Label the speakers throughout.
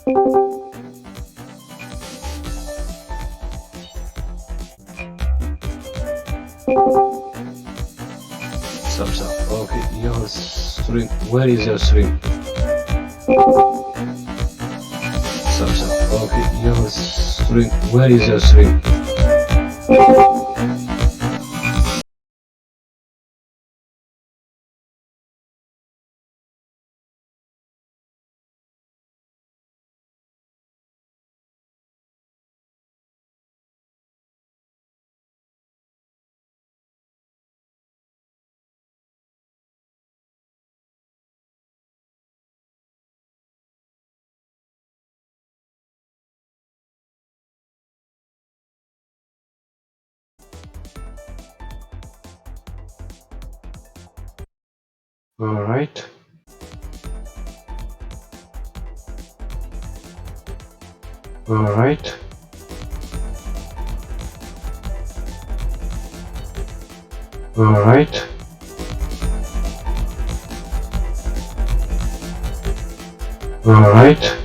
Speaker 1: Stop, stop. Okay, your string. Where is your string? Stop, stop. Okay, your string. Where is your string? Alright. Alright. Alright. Alright.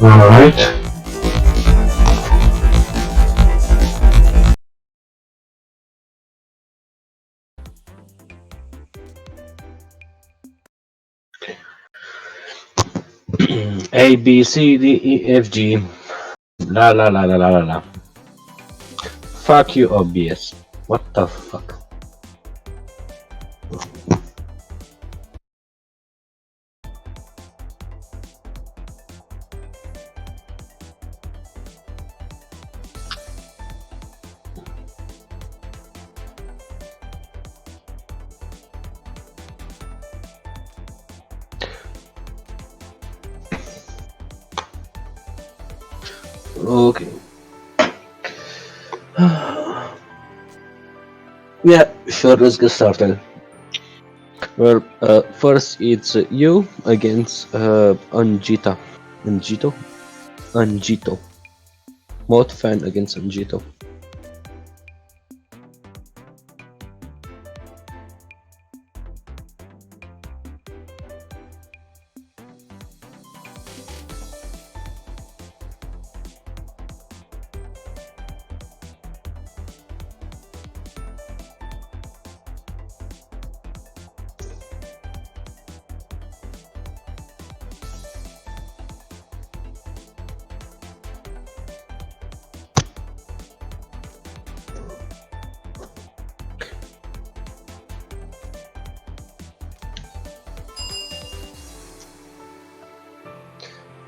Speaker 1: Alright. A, B, C, D, E, F, G. La la la la la la la. Fuck you, OBS. What the fuck? Okay. Yeah, sure, let's get started. Well, first it's you against Anjita. Anjito. Mod fan against Anjito.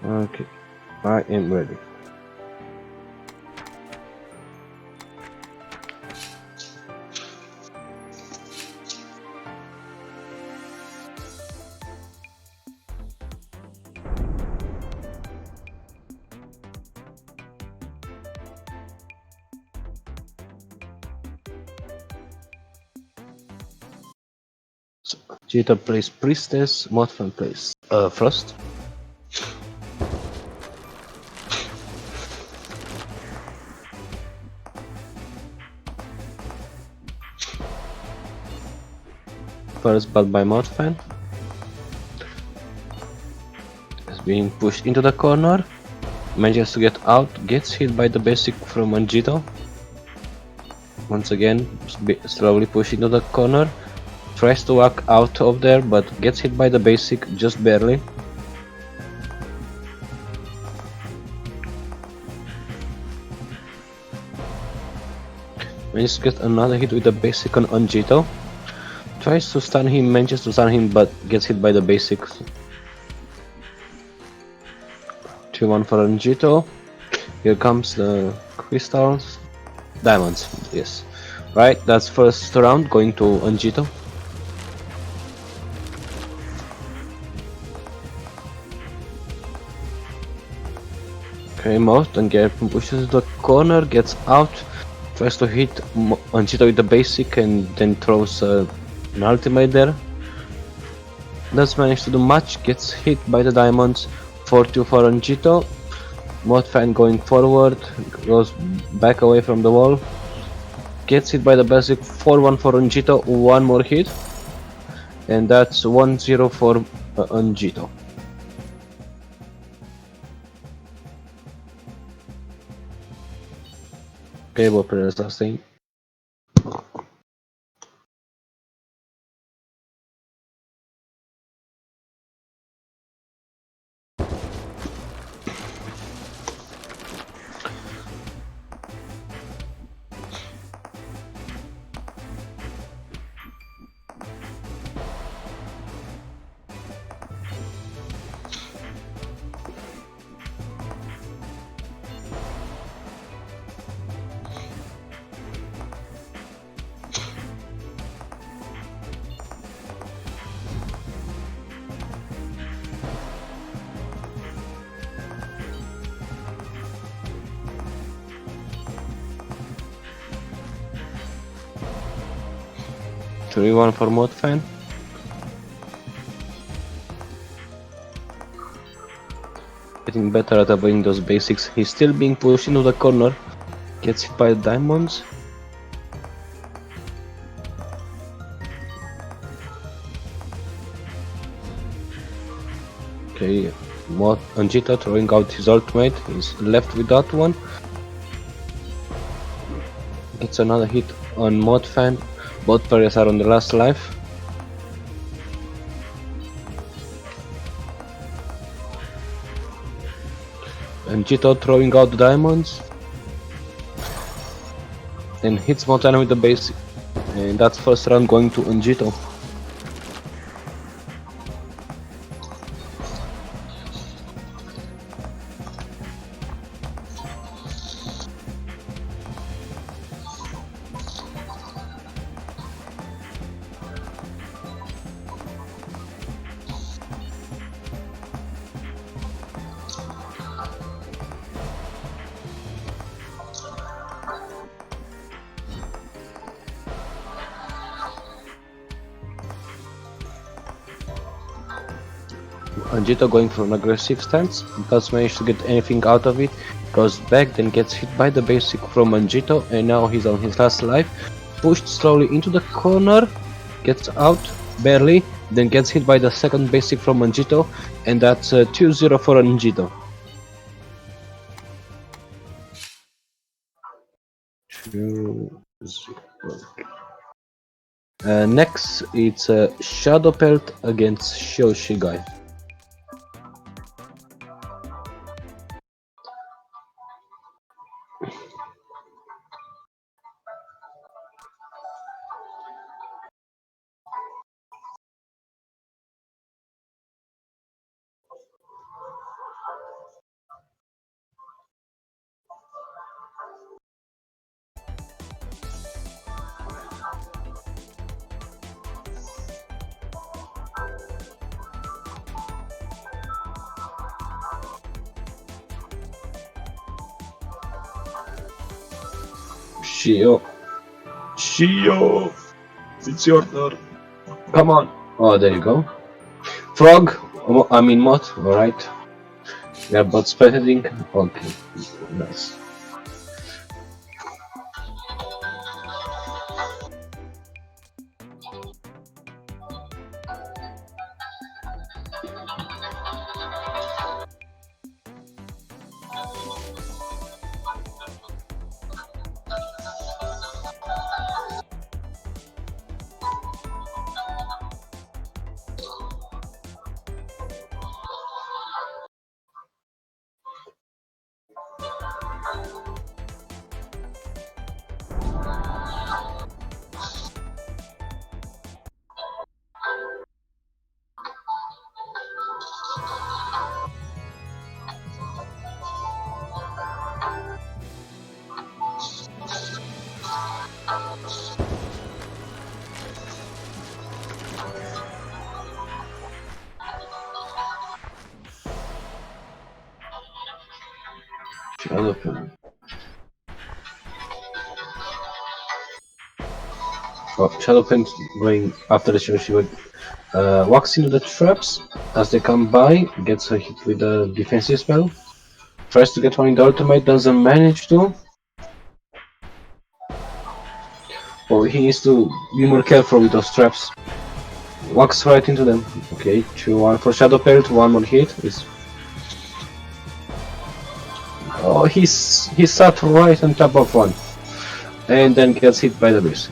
Speaker 1: Okay, I am ready. So, Jita plays Priestess, Modfan plays Frost. First but by Modfan. Is being pushed into the corner. Manages to get out, gets hit by the basic from Anjito. Once again, slowly pushed into the corner. Tries to walk out of there, but gets hit by the basic just barely. Manages to get another hit with the basic on Anjito. Tries to stun him, manages to stun him, but gets hit by the basics. 2-1 for Anjito. Here comes the crystals. Diamonds, yes. Right, that's first round going to Anjito. Okay, most and get pushes the corner, gets out, tries to hit Anjito with the basic and then throws an ultimate there. Does manage to do much, gets hit by the diamonds. 4-2 for Anjito. Modfan going forward, goes back away from the wall. Gets hit by the basic. 4-1 for Anjito, one more hit. and that's 1-0 for Angito. Okay, we'll press sustain. Three one for Mod Fan. Getting better at avoiding those basics. He's still being pushed into the corner. Gets hit by diamonds. Okay, Angita throwing out his ultimate. He's left without one. Gets another hit on Mod Fan. Both players are on the last life. Angito throwing out the diamonds. And hits Montana with the basic. And that's first round going to Angito. Angito going for an aggressive stance, does manage to get anything out of it, goes back, then gets hit by the basic from Angito, and now he's on his last life. Pushed slowly into the corner, gets out, barely, then gets hit by the second basic from Angito, and that's 2-0 for Angito. Next, it's Shadow Pelt against Shoshigai. Shio, it's your turn. Come on. Oh, there you go. Frog, I mean Moth, alright. Yeah, but spectating. Okay, nice. Shadowpen going after the Shiroshiwa walks into the traps as they come by, gets a hit with a defensive spell, tries to get one in the ultimate, doesn't manage to. Oh, he needs to be more careful with those traps. Walks right into them. Okay, 2-1 for Shadow Pelt, one more hit. Oh, he sat right on top of one. And then gets hit by the beast.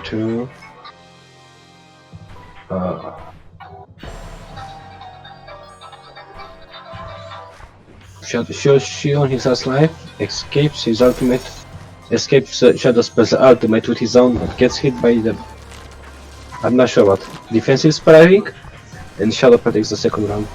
Speaker 1: Two. Shoshi on his last life escapes his ultimate, escapes Shadow Spell's ultimate with his own, but gets hit by the. I'm not sure what. Defensive spell, I think, and Shadow Spell takes the second round.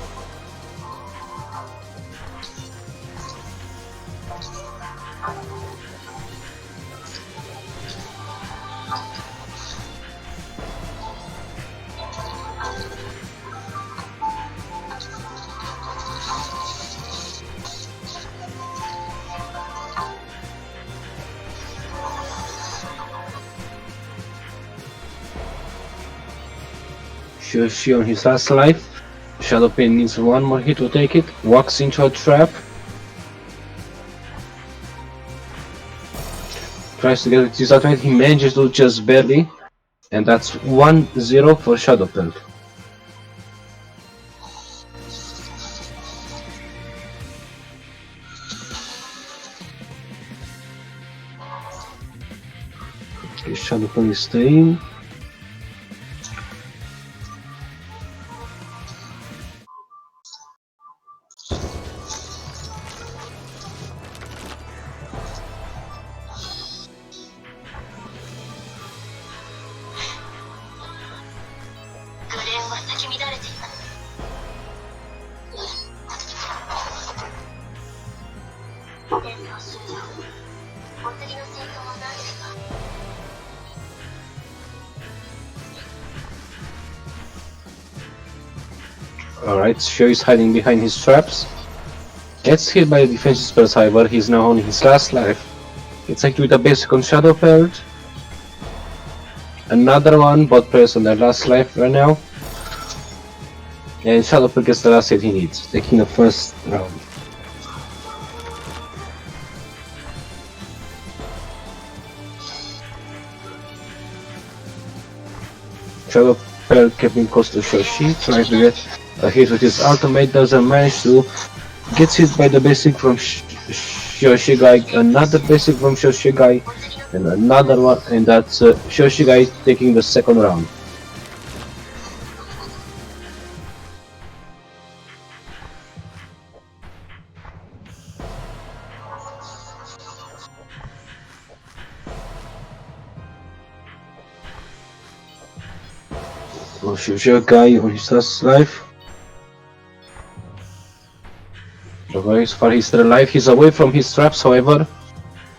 Speaker 1: Shoshi on his last life. Shadow Pain needs one more hit to take it. Walks into a trap. Tries to get his ultimate. He manages to just barely. And that's 1-0 for Shadow Pelt. Okay, Shadow Pelt is staying. Alright, Shio is hiding behind his traps. Gets hit by the defensive spells, however, he's now on his last life. Gets hit with a basic on Shadow Pelt. Another one, both players on their last life right now. And Shadow Pelt gets the last hit he needs, taking the first round. Shadow Pelt keeping close to Shoshi, trying to get a hit with his ultimate, doesn't manage to. Gets hit by the basic from Shoshigai, another basic from Shoshigai, and another one, and that's Shoshigai taking the second round. Shoshigai on his last life. As far he's still alive, he's away from his traps, however.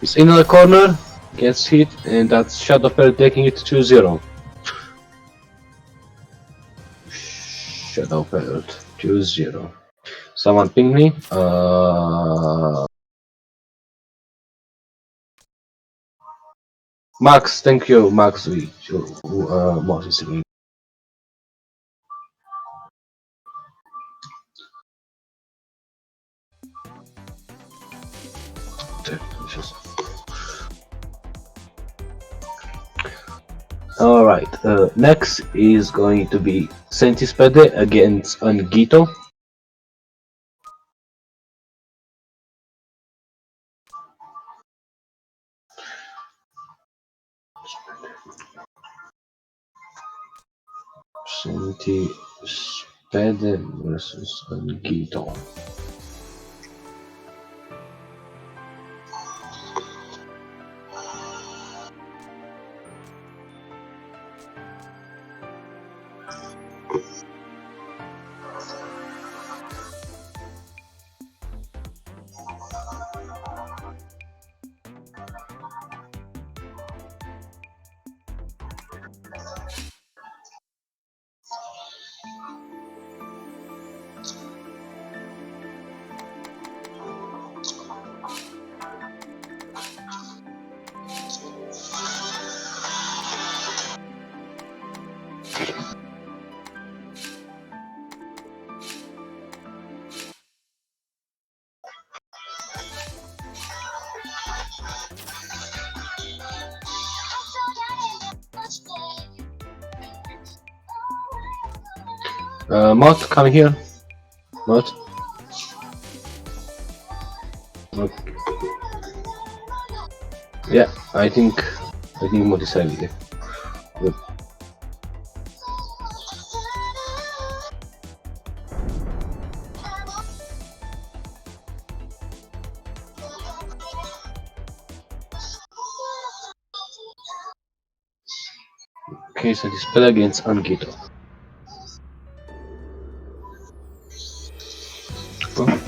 Speaker 1: He's in the corner, gets hit, and that's Shadow Pelt taking it 2-0. Shadow Pelt 2-0. Someone ping me. Max, thank you, Max. Max is in. Alright, next is going to be Centispede against Angito. Centispede versus Angito. Mod, come here. Mod. Okay. Yeah, I think Mod is heavy. Good. Okay, so this spell against Angito. Oh.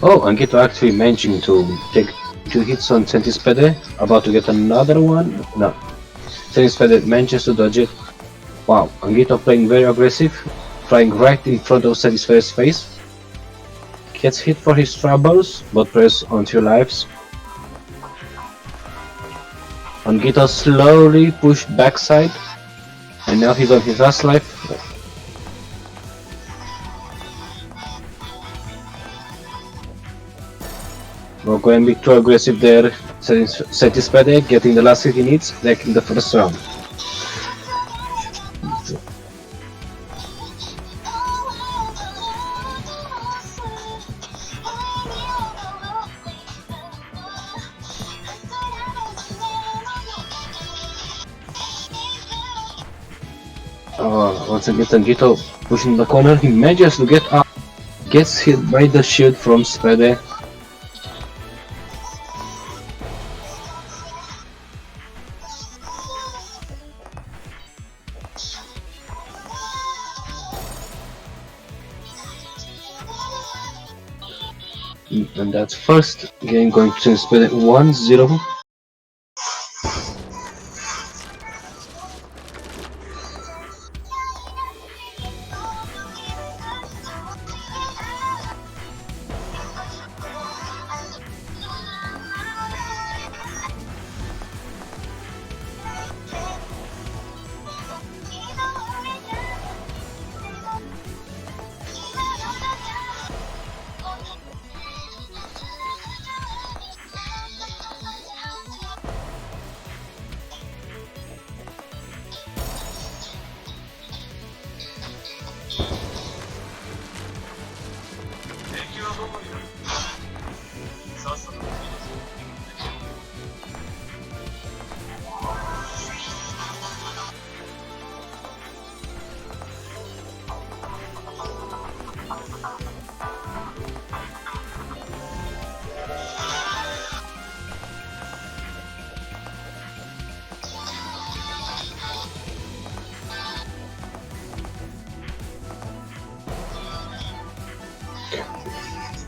Speaker 1: Oh, Angito actually managing to take 2 hits on Centispede, about to get another one. No, Centispede manages to dodge it. Wow, Angito playing very aggressive, flying right in front of Cetispede's face. Gets hit for his troubles, but press on 2 lives. Angito slowly pushed backside, and now he's on his last life. Not going to be too aggressive there. Centispede getting the last hit he needs, like in the first round. Once again, Angito pushing the corner, he manages to get up, gets hit by the shield from Spede. And that's first game going to Spede 1-0.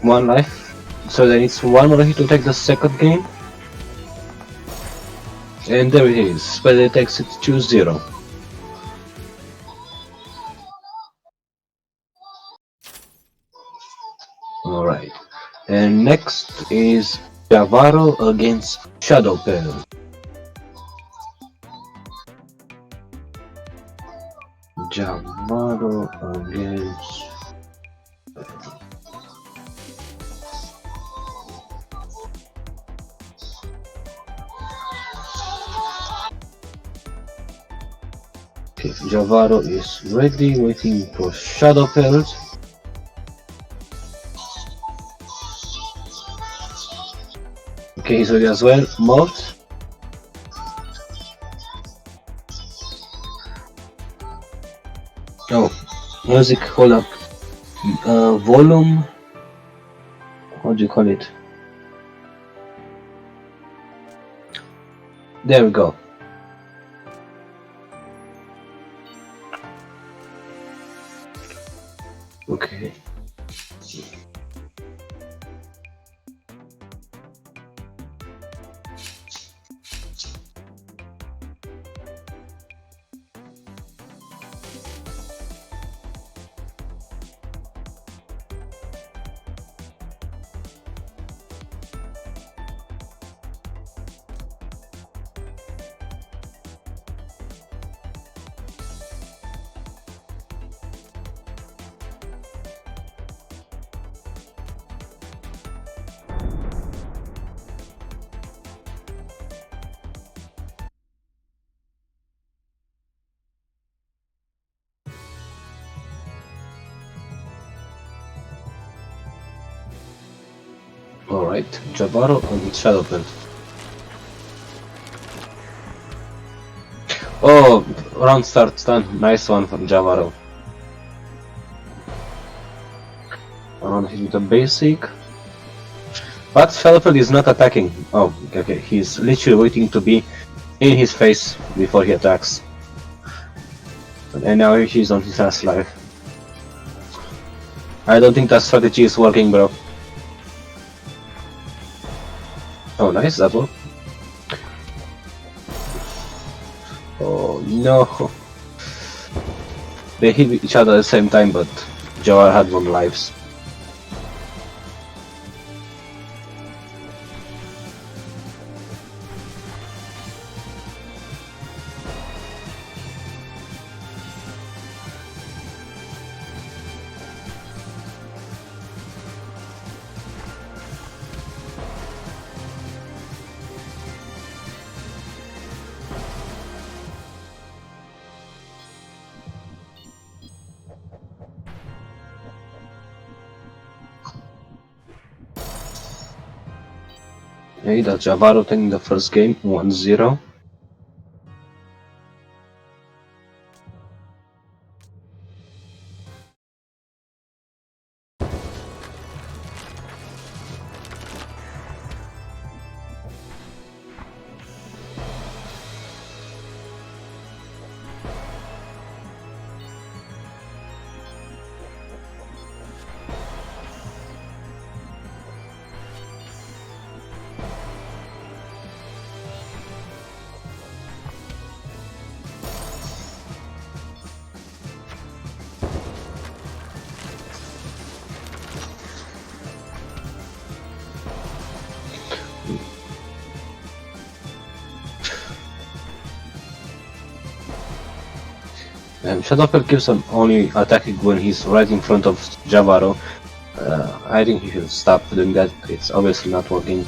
Speaker 1: One life, so then it's one more hit to take the second game. And there it is, Spede takes it 2-0. Alright, and next is Javaro against Shadow Pearl. Javaro against... Okay, Javaro is ready, waiting for Shadow Pearls. Okay, he's ready as well. Mod. Oh, music, hold up. volume. What do you call it? There we go. Okay. Alright, Jabaro and Shadowpelt. Oh, round start stun. Nice one from Jabaro. Around hit with a basic. But Shadowpelt is not attacking. Oh, okay. He's literally waiting to be in his face before he attacks. And now he's on his last life. I don't think that strategy is working, bro. Oh, nice, that one. Oh, no. They hit each other at the same time, but Jawar had 1 lives. Okay, that's Javaro taking the first game, 1-0. Shadowpelt keeps on only attacking when he's right in front of Javaro. I think he should stop doing that. It's obviously not working.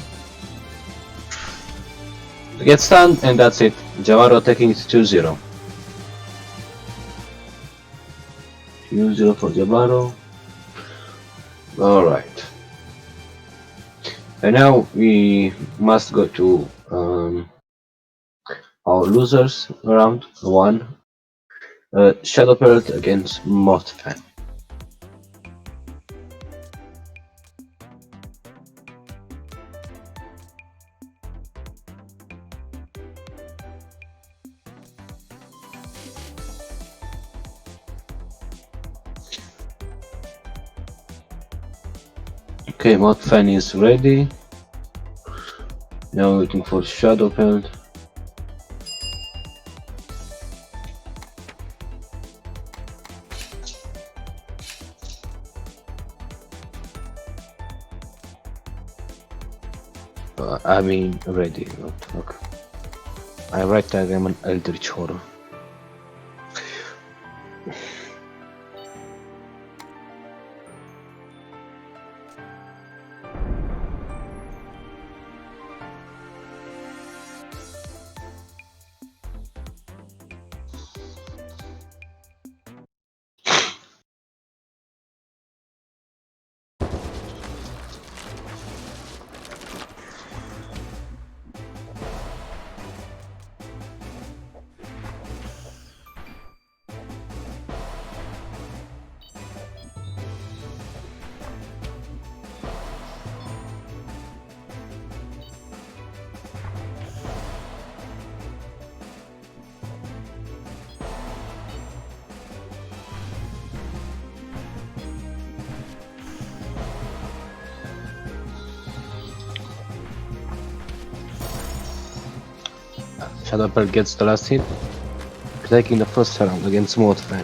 Speaker 1: Get stunned, and that's it. Javaro taking it 2-0. 2-0 for Javaro. Alright. And now we must go to our losers round 1. Shadowpelt against Mothfan. Okay, Mothfan is ready. Now waiting for Shadowpelt. I mean ready, not fuck. I write that I'm an Eldritch Horror. Shadow Belt gets the last hit, taking the first round against Mortfang.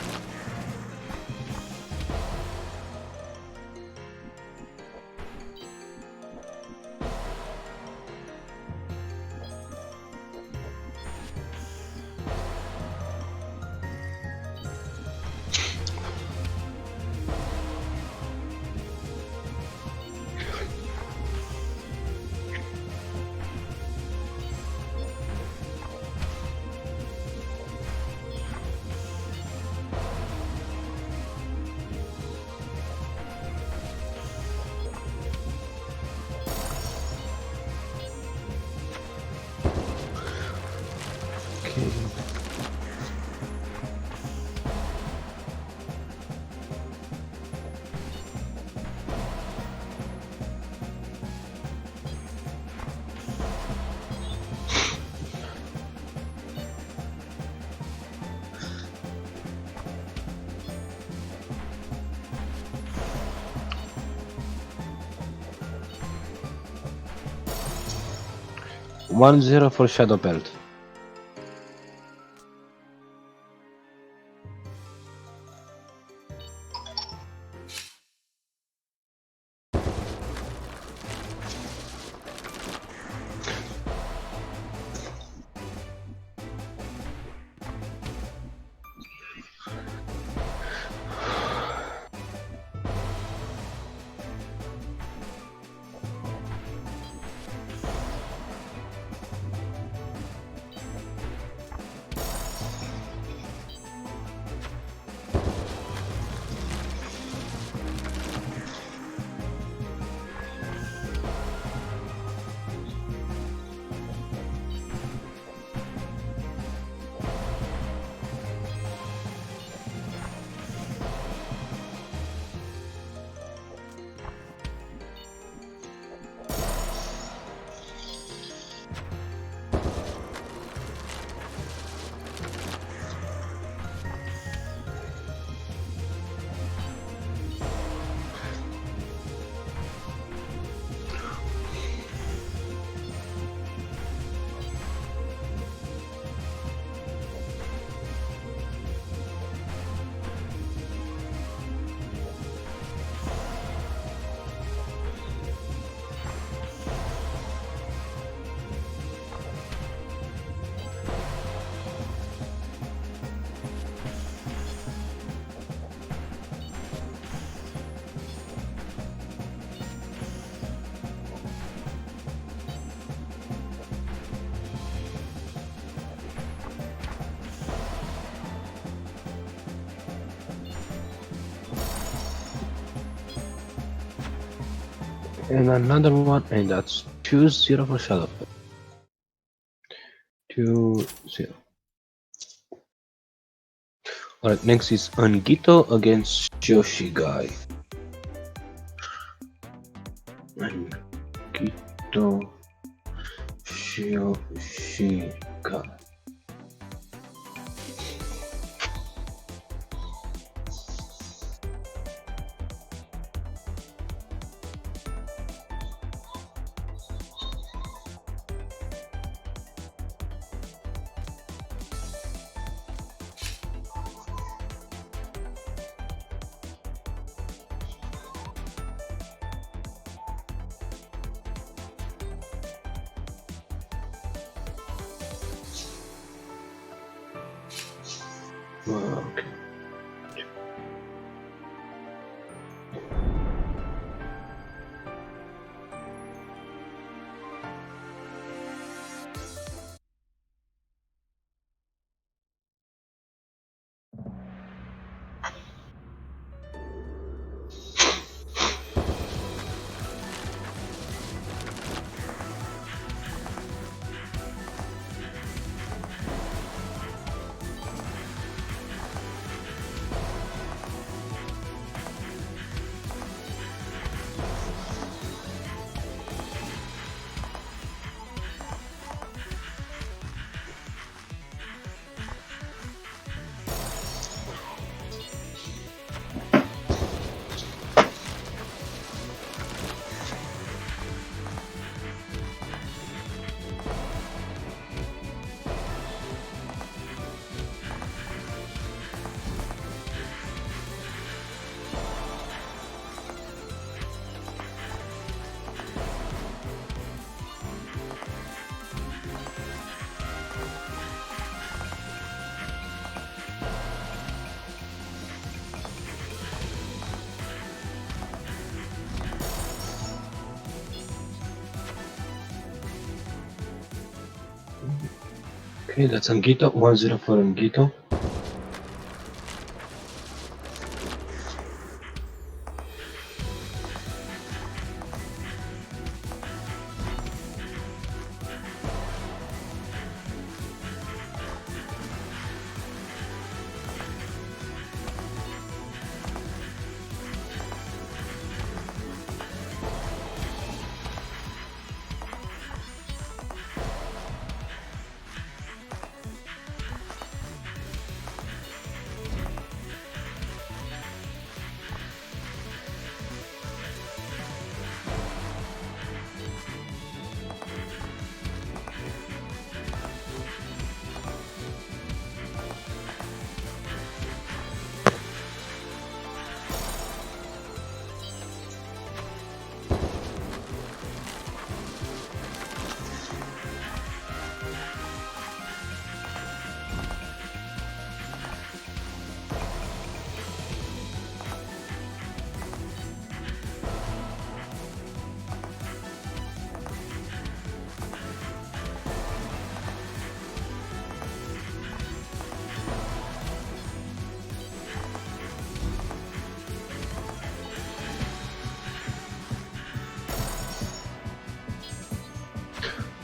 Speaker 1: One zero for Shadow Belt. And another one, and that's 2-0 for Shadow Belt. 2-0. Alright, next is Angito against Yoshigai. Angito Yoshigai. Okay. Okay, that's Angito. 1-0 for Angito.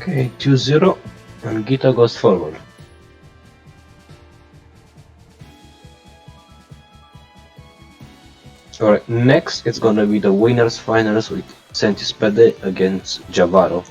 Speaker 1: Okay, 2-0, and Gita goes forward. Alright, next it's gonna be the winners finals with Sentispede against Javaro.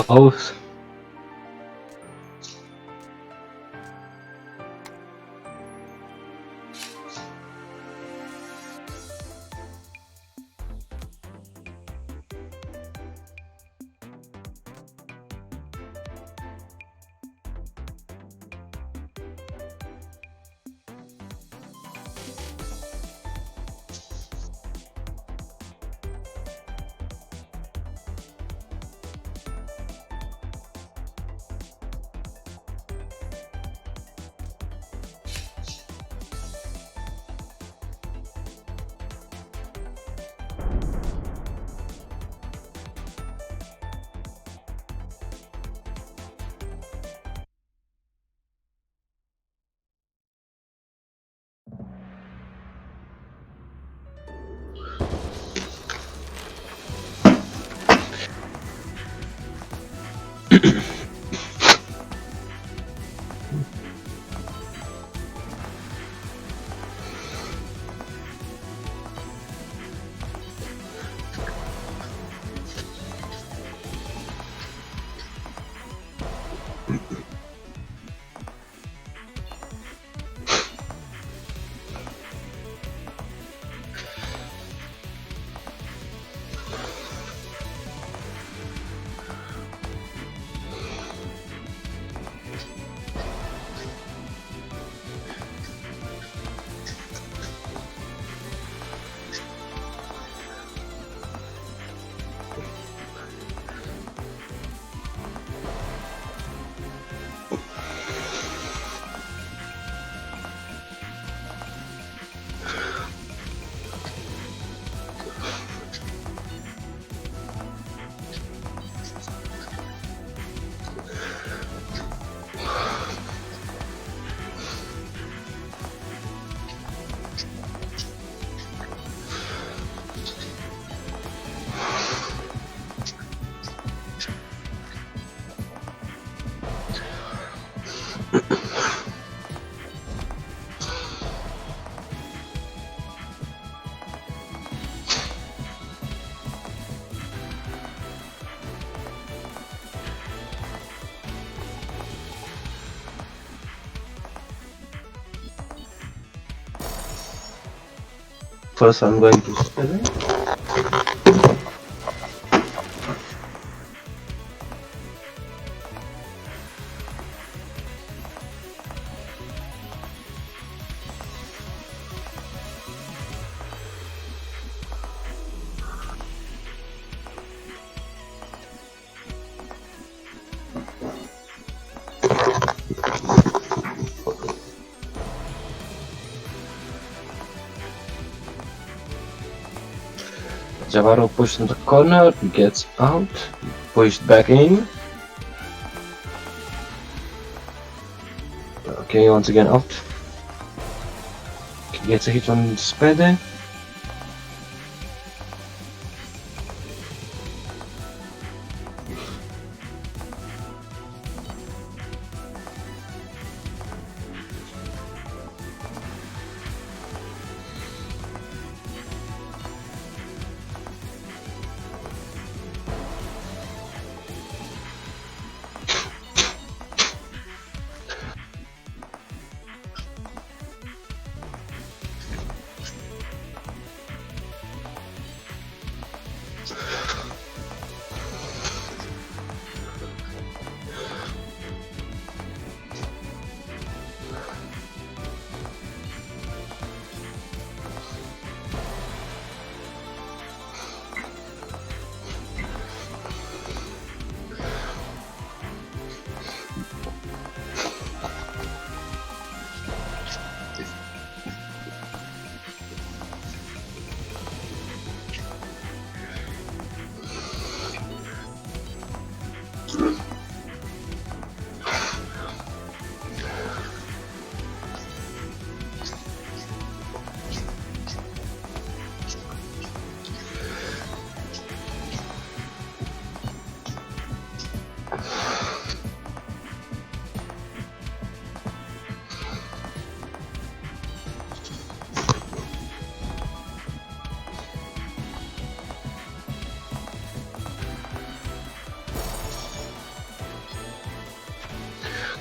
Speaker 1: Both. first I'm going to spell it. Javaro pushed in the corner, gets out, pushed back in. Okay, once again out. Gets a hit on Spede.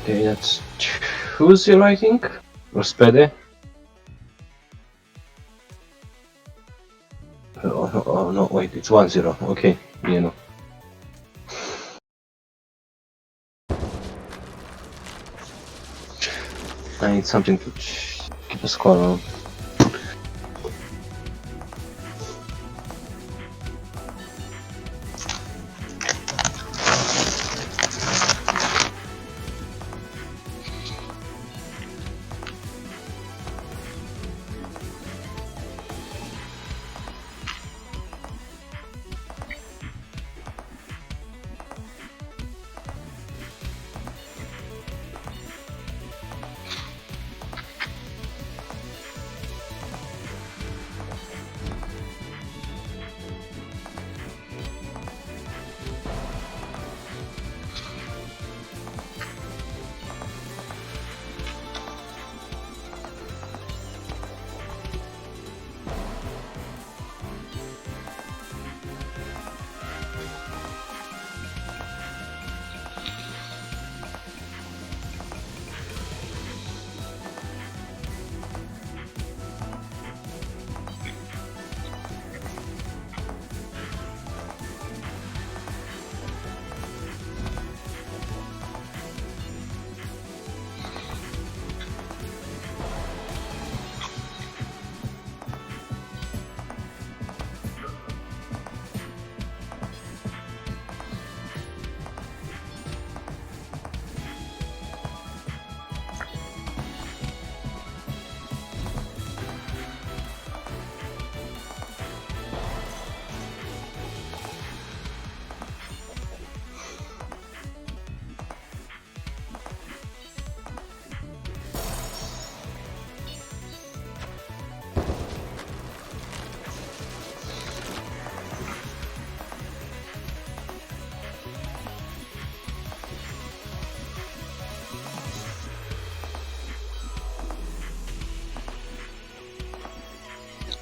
Speaker 1: Okay, that's 2-0, I think. Or Spede. Oh, no, wait, it's 1-0. Okay, you know. I need something to keep a score on.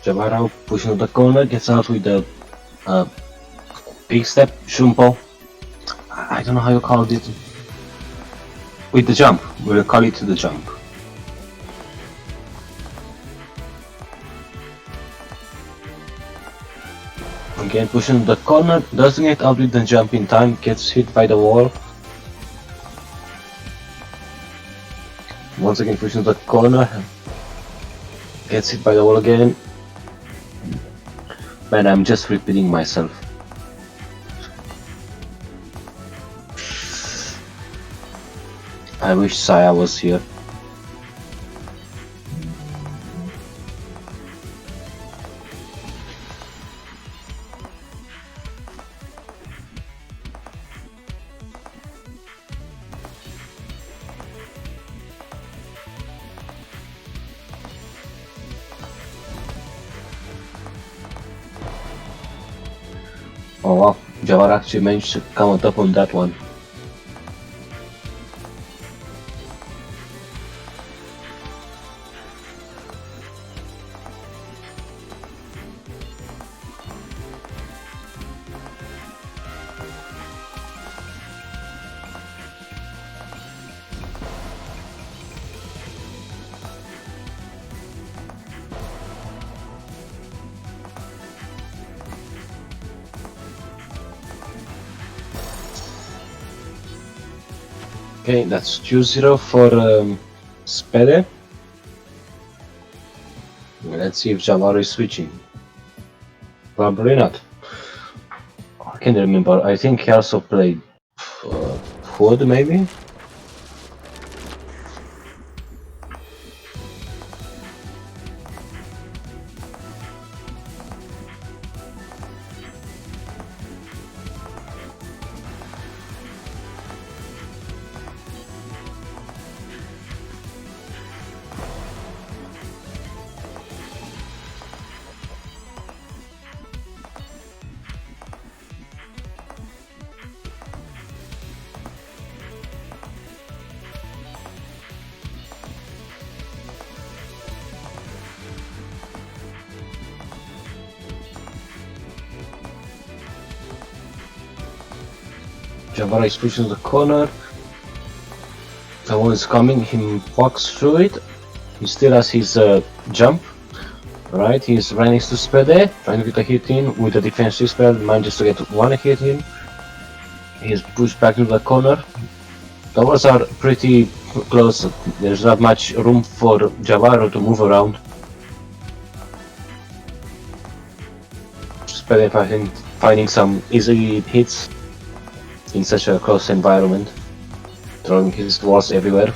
Speaker 1: Javaro pushing the corner, gets out with the big step, Shumpo. I don't know how you call it. With the jump, we'll call it the jump. Again, pushing the corner, doesn't get out with the jump in time, gets hit by the wall. Once again, pushing the corner, gets hit by the wall again. Man, I'm just repeating myself. I wish Saya was here. Oh wow, Jawar actually managed to come on top on that one. Okay, that's 2-0 for Spede. Let's see if Jawar is switching. Probably not. I can't remember. I think he also played Hood, maybe? Jawara is pushing the corner. The one is coming, he walks through it. He still has his jump. Right, he's running to Spede, trying to get a hit in with a defensive spell, manages to get one hit in. He's pushed back into the corner. The walls are pretty close, there's not much room for Jawara to move around. Spede finding some easy hits in such a close environment, throwing his walls everywhere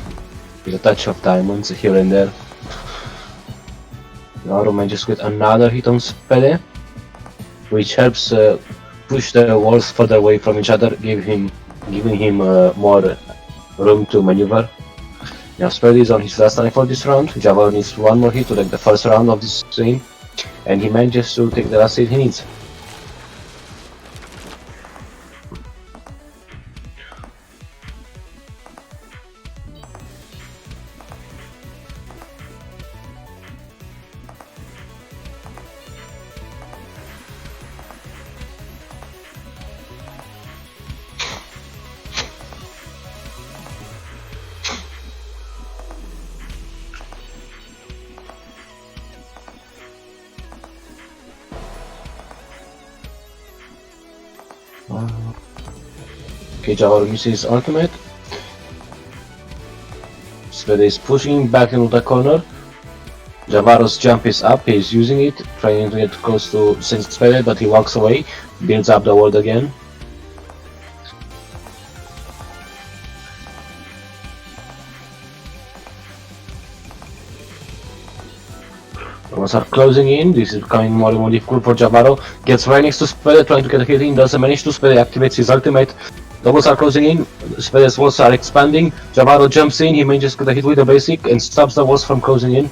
Speaker 1: with a touch of diamonds here and there. Naru manages to get another hit on Spede, which helps push the walls further away from each other, giving him more room to maneuver. Now Spede is on his last time for this round. Jawara needs one more hit to take the first round of this game, and he manages to take the last hit he needs. Okay, Jawara uses his ultimate. Spede is pushing back into the corner. Jawara's jump is up, he's using it, trying to get close to Spede, but he walks away, builds up the wall again. Almost are closing in, this is becoming more and more difficult for Jawara. Gets right next to Spede, trying to get a hit in, doesn't manage to. Spede activates his ultimate. The walls are closing in, Spede's walls are expanding. Jawara jumps in, he manages to get a hit with the basic and stops the walls from closing in.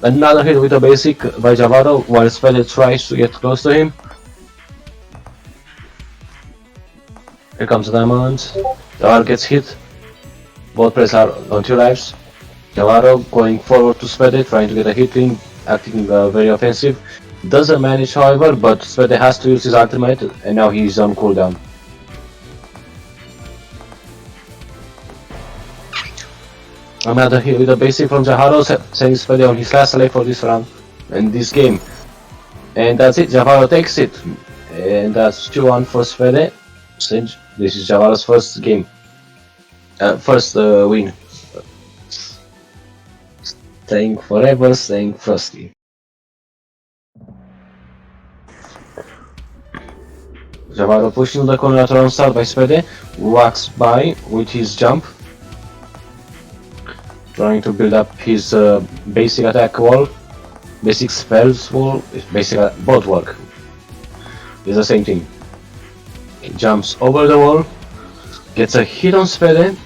Speaker 1: Another hit with a basic by Jawara while Spede tries to get close to him. Here comes the diamond. Jawara gets hit. Both players are on 2 lives. Jawara going forward to Spede, trying to get a hit in, acting very offensive. Doesn't manage, however, but Spede has to use his ultimate, and now he's on cooldown. Another hit with a basic from Jawara, sending Spede on his last life for this round and this game. And that's it, Jawara takes it. And that's 2-1 for Svede. Since this is Javaro's first game. First win. Staying forever, staying frosty. Javaro pushing the corner around start by Svede. Walks by with his jump. Trying to build up his basic attack wall. Basic spells wall. Basic both work. It's the same thing. He jumps over the wall. Gets a hit on Svede.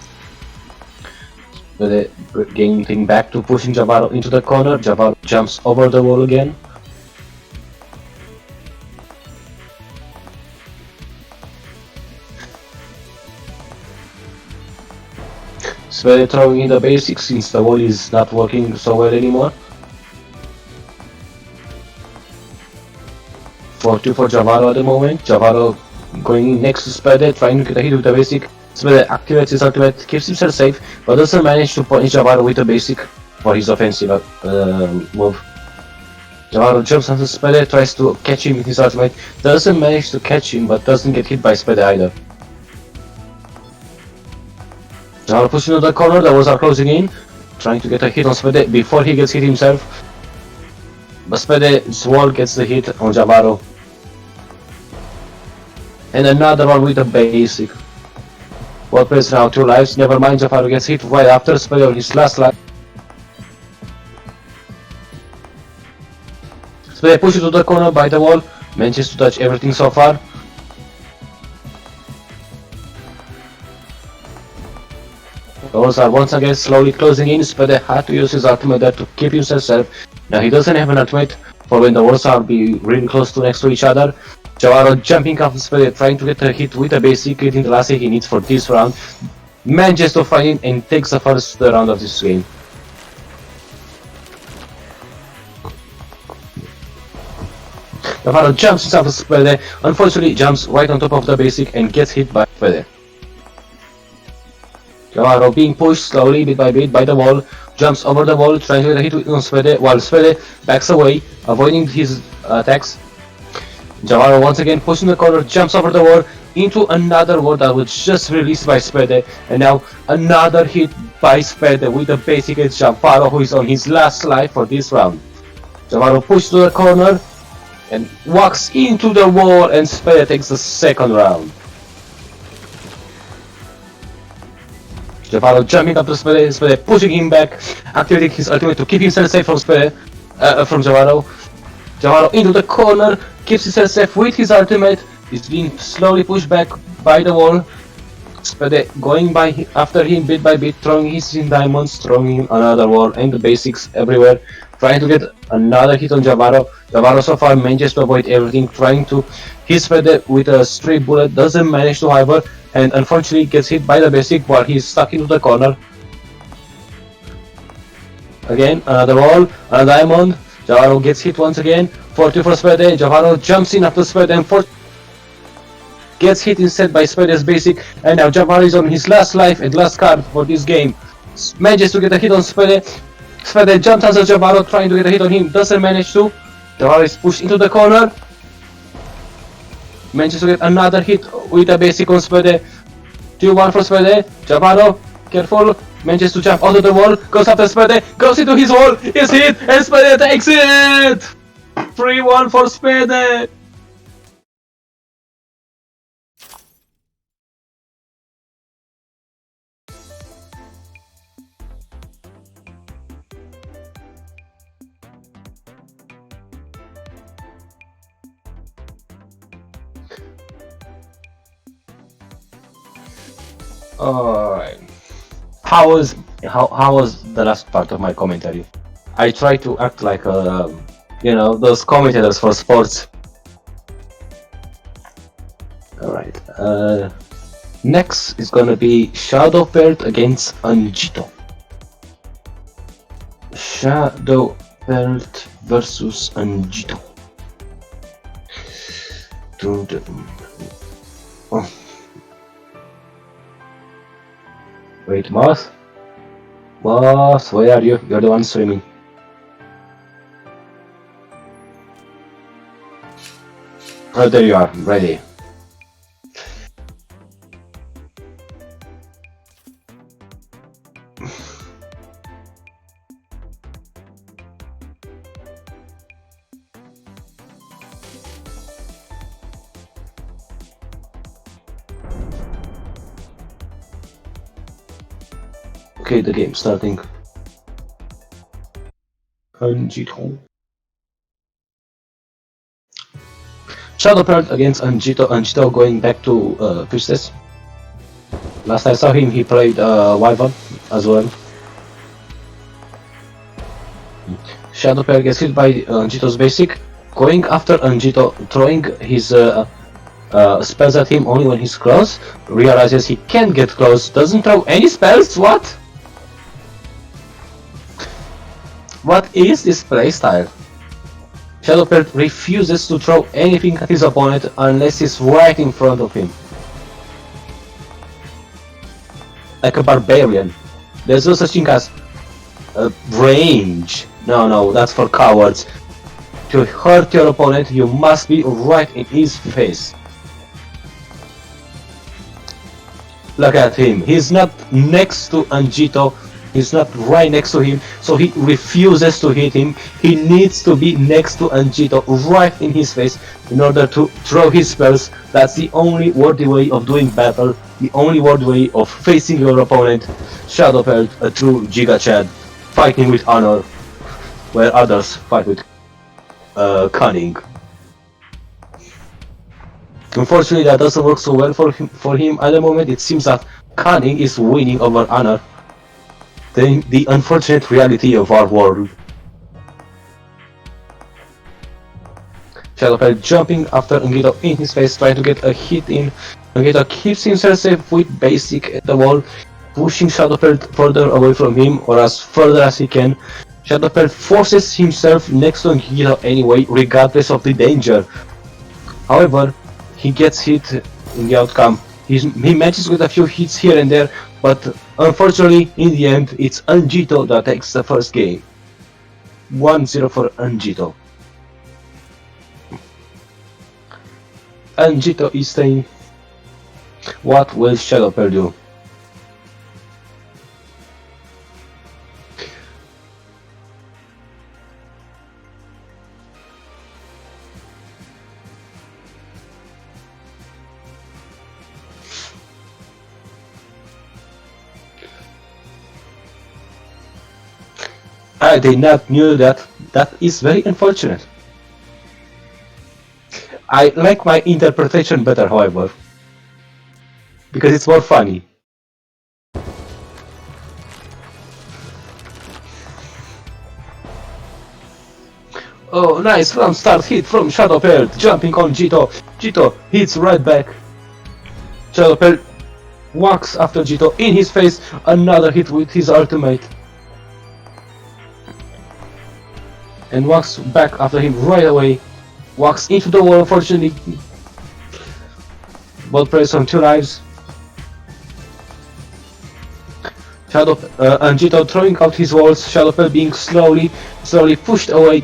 Speaker 1: Svede getting back to pushing Javaro into the corner. Javaro jumps over the wall again. Svede throwing in the basics since the wall is not working so well anymore. 4-2 for Javaro at the moment. Javaro going next to Svede, trying to get a hit with the basic. Svede activates his ultimate, keeps himself safe, but doesn't manage to punish Javaro with the basic for his offensive move. Javaro jumps onto Svede, tries to catch him with his ultimate, doesn't manage to catch him, but doesn't get hit by Svede either. Javaro pushing into the corner, the walls are closing in, trying to get a hit on Svede before he gets hit himself. But Svede's wall gets the hit on Javaro. And another one with a basic. Both players now 2 lives, never mind, Javaro gets hit right after Svede on his last life. Svede pushes to the corner by the wall, manages to touch everything so far. The walls are once again slowly closing in. Svede had to use his ultimate there to keep himself safe. Now he doesn't have an ultimate for when the walls are really close to next to each other. Javaro jumping off Svede, trying to get a hit with a basic, getting the last hit he needs for this round. Manages to find it and takes the first round of this game. Javaro jumps inside of Svede, unfortunately jumps right on top of the basic and gets hit by Svede. Javaro being pushed slowly bit by bit by the wall, jumps over the wall trying to get a hit on Svede while Svede backs away, avoiding his attacks. Javaro once again pushing the corner, jumps over the wall into another wall that was just released by Svede, and now another hit by Svede with the basic against Javaro, who is on his last life for this round. Javaro pushes to the corner and walks into the wall, and Svede takes the second round. Javaro jumping up to Svede, Svede pushing him back, activating his ultimate to keep himself safe from Svede, from Javaro. Javaro into the corner, keeps himself safe with his ultimate, is being slowly pushed back by the wall. Svede going by after him bit by bit, throwing his diamonds, throwing another wall and the basics everywhere, trying to get another hit on Javaro. Javaro so far manages to avoid everything, trying to hit Svede with a stray bullet, doesn't manage to however, and unfortunately gets hit by the basic while he's stuck into the corner. Again, another wall, another diamond. Javaro gets hit once again. 4-2 for Svede. Javaro jumps in after Svede and gets hit instead by Svede's basic. And now Javaro is on his last life and last card for this game. Manages to get a hit on Svede. Svede jumps onto Javaro, trying to get a hit on him. Doesn't manage to. Javaro is pushed into the corner. Manages to get another hit with a basic on Svede. 2-1 for Svede. Javaro, careful. Manages to jump onto the wall. Goes after Svede. Goes into his wall. Is hit. And Svede takes it. 3-1 for Svede. Alright. How was the last part of my commentary? I try to act like those commentators for sports. Alright. Next is gonna be Shadow Belt against Angito. Shadow Belt versus Angito. Oh. Wait, Moss? Moss, where are you? You're the one streaming. Oh, there you are, ready. Okay, the game starting. Anjito. Shadow Pearl against Anjito. Anjito going back to Priestess. Last I saw him, he played Wyvern as well. Shadow Pearl gets hit by Anjito's basic. Going after Anjito, throwing his spells at him only when he's close. Realizes he can't get close. Doesn't throw any spells? What? What is this playstyle? Shadow Pearl refuses to throw anything at his opponent unless he's right in front of him. Like a barbarian. There's no such thing as range. No, that's for cowards. To hurt your opponent, you must be right in his face. Look at him. He's not next to Anjito. He's not right next to him, so he refuses to hit him. He needs to be next to Anjito, right in his face, in order to throw his spells. That's the only worthy way of doing battle, the only worthy way of facing your opponent. Shadow Pearl, a true Giga Chad, fighting with honor, where others fight with cunning. Unfortunately, that doesn't work so well for him at the moment. It seems that cunning is winning over honor. The unfortunate reality of our world. Shadow Pearl jumping after Anjito in his face, trying to get a hit in. Anjito keeps himself safe with basic at the wall, pushing Shadow Pearl further away from him, or as further as he can. Shadow Pearl forces himself next to Anjito anyway, regardless of the danger. However, he gets hit in the outcome. He matches with a few hits here and there, but unfortunately, in the end, it's Anjito that takes the first game. 1-0 for Anjito. Anjito is saying, what will Shadow Pearl do? I did not knew that. That is very unfortunate. I like my interpretation better, however, because it's more funny. Oh, nice round start hit from Shadow Pearl, jumping on Jito. Jito hits right back. Shadow Pearl walks after Jito in his face, another hit with his ultimate. And walks back after him right away. Walks into the wall, unfortunately. Both players on 2 lives. Anjito throwing out his walls. Shadow Pearl being slowly pushed away.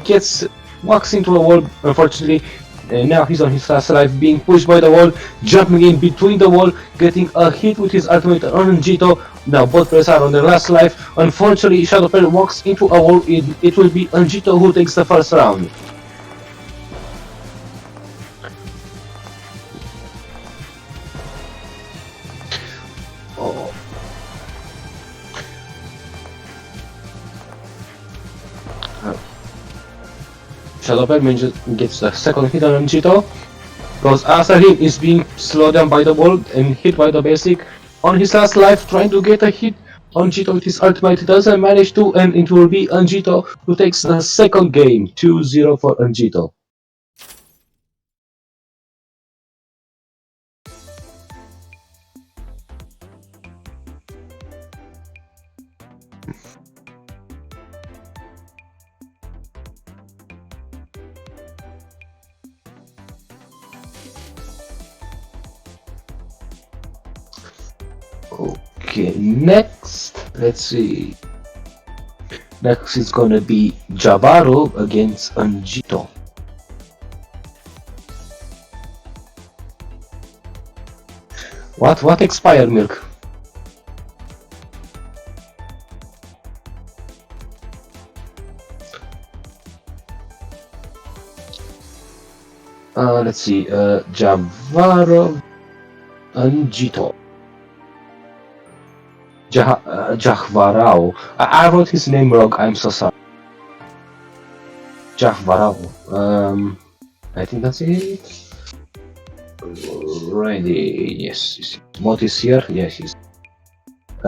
Speaker 1: Walks into a wall, unfortunately. And now he's on his last life, being pushed by the wall, jumping in between the wall, getting a hit with his ultimate on Anjito. Now both players are on their last life. Unfortunately, Shadow Pearl walks into a wall. It will be Anjito who takes the first round. Oh. Shadow Pearl gets the second hit on Anjito. Goes after him, is being slowed down by the wall and hit by the basic. On his last life, trying to get a hit on Anjito with his ultimate, doesn't manage to, and it will be Anjito who takes the second game. 2-0 for Anjito. Okay, next, let's see. Next is gonna be Jabaro against Anjito. What expired milk? Let's see, Javaro and Jito. Jahvarao. I wrote his name wrong, I'm so sorry. Jahvarao. I think that's it. Ready, yes. Mod is here, yes.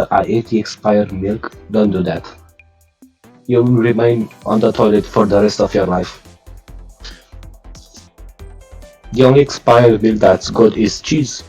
Speaker 1: I ate the expired milk, don't do that. You will remain on the toilet for the rest of your life. The only expired milk that's good is cheese.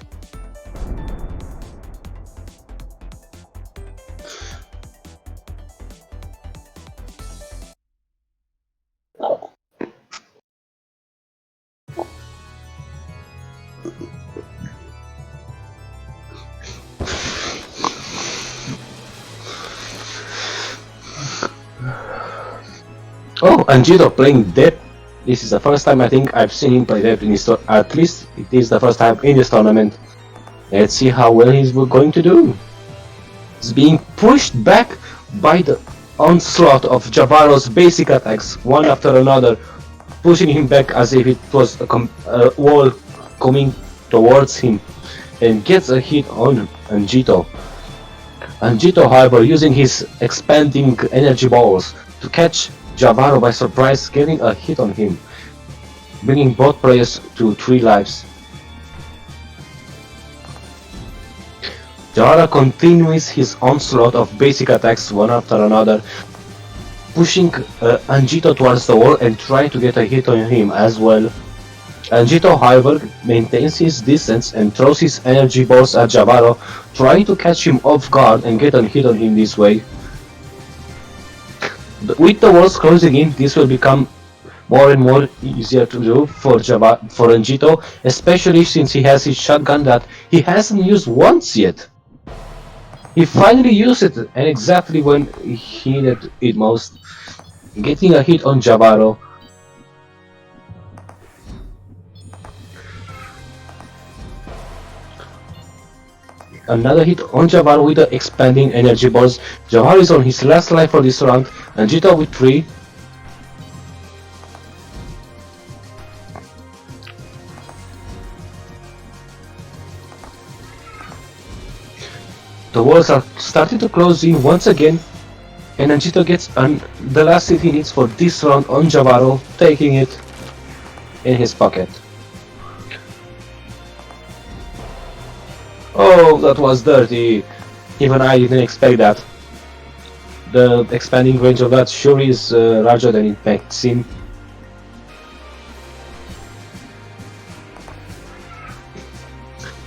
Speaker 1: Oh, and Jito playing Dep. This is the first time I think I've seen him play Dep in his at least it is the first time in this tournament. Let's see how well he's going to do. He's being pushed back by the onslaught of Javaro's basic attacks, one after another, pushing him back as if it was a wall coming towards him, and gets a hit on Anjito. Anjito, however, using his expanding energy balls to catch Javaro by surprise, getting a hit on him, bringing both players to 3 lives. Javaro continues his onslaught of basic attacks one after another, pushing Anjito towards the wall and trying to get a hit on him as well. Anjito, however, maintains his distance and throws his energy balls at Javaro, trying to catch him off guard and get a hit on him this way. With the walls closing in, this will become more and more easier to do for Anjito, especially since he has his shotgun that he hasn't used once yet. He finally used it, and exactly when he needed it most, getting a hit on Javaro. Another hit on Javaro with the expanding energy balls. Javaro is on his last life for this round, and Jito with 3. The walls are starting to close in once again, and Anjito gets the last hit he needs for this round on Javaro, taking it in his pocket. Oh, that was dirty. Even I didn't expect that. The expanding range of that sure is larger than it might seem.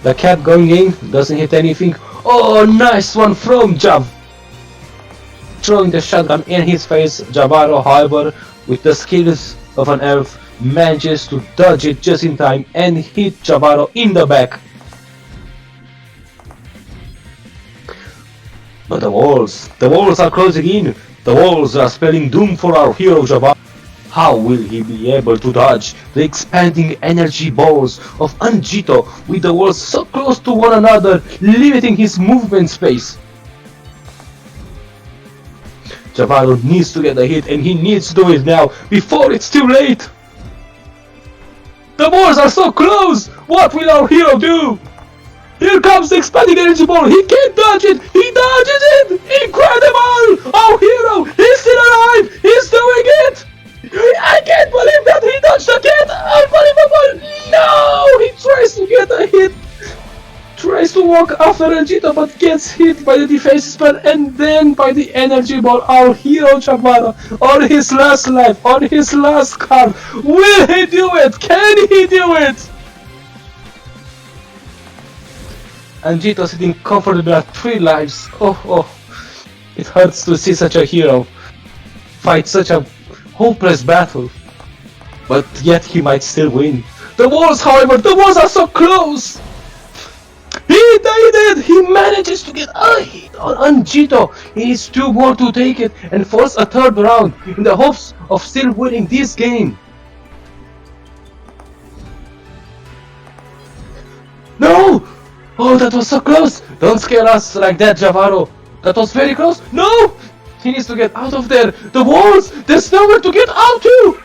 Speaker 1: The cat going in, doesn't hit anything. Oh, nice one from Jav! Throwing the shotgun in his face, Javaro, however, with the skills of an elf, manages to dodge it just in time and hit Javaro in the back. But the walls are closing in. The walls are spelling doom for our hero Javaro. How will he be able to dodge the expanding energy balls of Anjito with the walls so close to one another, limiting his movement space? Javaro needs to get a hit, and he needs to do it now, before it's too late! The walls are so close! What will our hero do? Here comes the expanding energy ball! He can't dodge it! He dodges it! Incredible! Our hero! He's still alive! He's doing it! I can't believe that he dodged the cat! Unbelievable! No! He tries to get a hit! Tries to walk after Anjito, but gets hit by the defense spell and then by the energy ball. Our hero Javaro, on his last life, on his last card. Will he do it? Can he do it? Anjito sitting comfortably at 3 lives. Oh, it hurts to see such a hero fight such a hopeless battle, but yet he might still win. The walls, however, the walls are so close! He did it! He manages to get a hit on Anjito. He needs 2 more to take it and force a 3rd round in the hopes of still winning this game. No! Oh, that was so close! Don't scare us like that, Javaro! That was very close! No! He needs to get out of there! The walls! There's nowhere to get out to!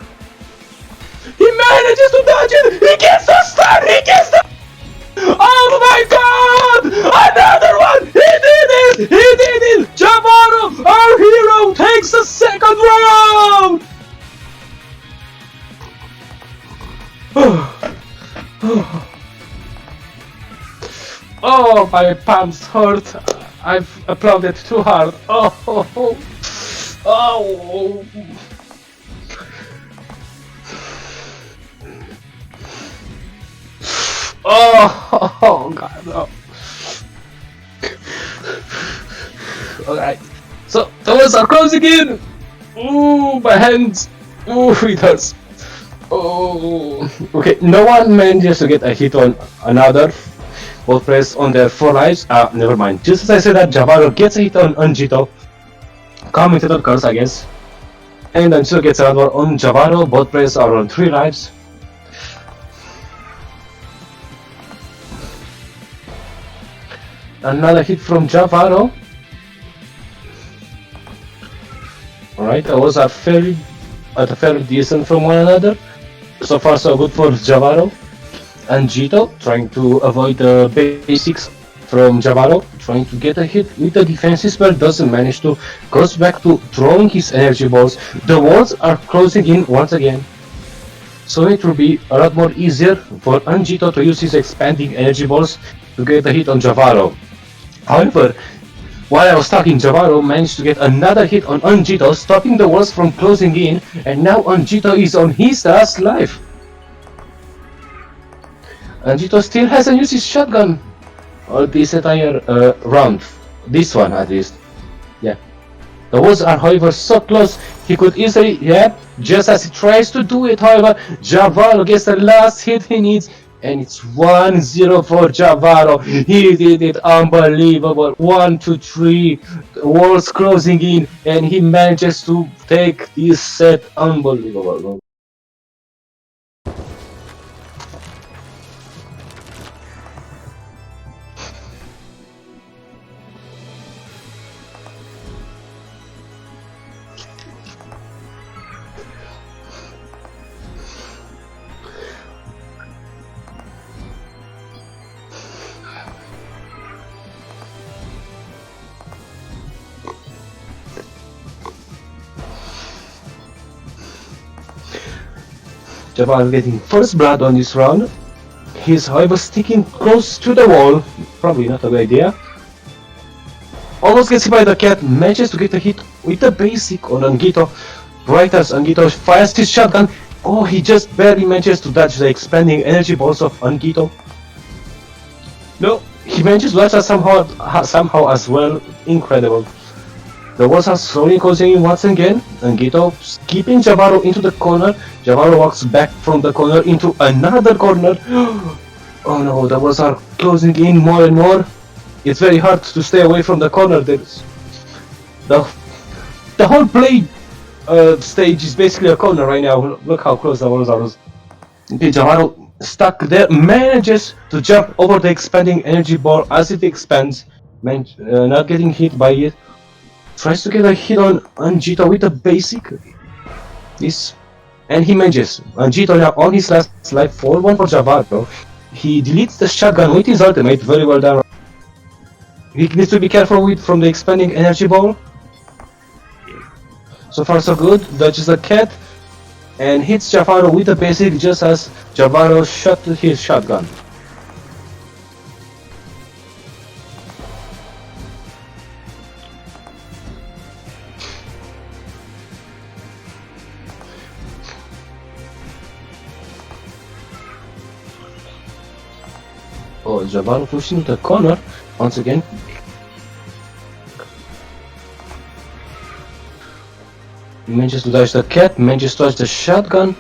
Speaker 1: He manages to dodge it! He gets the stun! He gets the... Oh my god! Another one! He did it! He did it! Javaro, our hero, takes the second round! Oh, my palms hurt. I've applauded too hard. Oh. Oh god, no. Alright. So, those are closing in! Ooh, my hands! Ooh, it hurts. Oh. Okay, no one manages to get a hit on another. Both players on their 4 lives. Never mind. Just as I said that, Javaro gets a hit on Anjito. Commentated curse, I guess. And Anjito gets another on Javaro. Both players are on 3 lives. Another hit from Javaro. Alright, those are fairly decent from one another. So far so good for Javaro. Anjito trying to avoid the basics from Javaro, trying to get a hit with the defensive but doesn't manage to, goes back to throwing his energy balls. The walls are closing in once again. So it will be a lot more easier for Anjito to use his expanding energy balls to get a hit on Javaro. However, while I was talking, Javaro managed to get another hit on Anjito, stopping the walls from closing in, and now Anjito is on his last life. Anjito still hasn't used his shotgun all this entire round. This one at least. Yeah. The walls are however so close, he could easily, yeah, just as he tries to do it, however, Javaro gets the last hit he needs. And it's 1-0 for Javaro. He did it, unbelievable. 1, 2, 3, walls closing in, and he manages to take this set. Unbelievable. Javaro getting first blood on this round. He's however sticking close to the wall. Probably not a good idea. Almost gets hit by the cat, manages to get a hit with the basic on Anjito. Right as Anjito fires his shotgun. Oh, he just barely manages to dodge the expanding energy balls of Anjito. No, he manages to dodge that somehow as well. Incredible. The walls are slowly closing in once again. Anjito keeping Javaro into the corner. Javaro walks back from the corner into another corner. Oh no, the walls are closing in more and more. It's very hard to stay away from the corner. There's the whole play stage is basically a corner right now. Look how close the walls are. Okay, Javaro stuck there, manages to jump over the expanding energy ball as it expands, not getting hit by it. Tries to get a hit on Anjito with a basic. And he manages. Anjito now on his last life, 4-1 for Javaro. He deletes the shotgun with his ultimate, very well done. He needs to be careful from the expanding energy ball. So far so good, dodges the cat and hits Javaro with a basic just as Javaro shot his shotgun. Oh, Javaro pushing the corner once again. Manages to dodge the cat, manages to dodge the shotgun.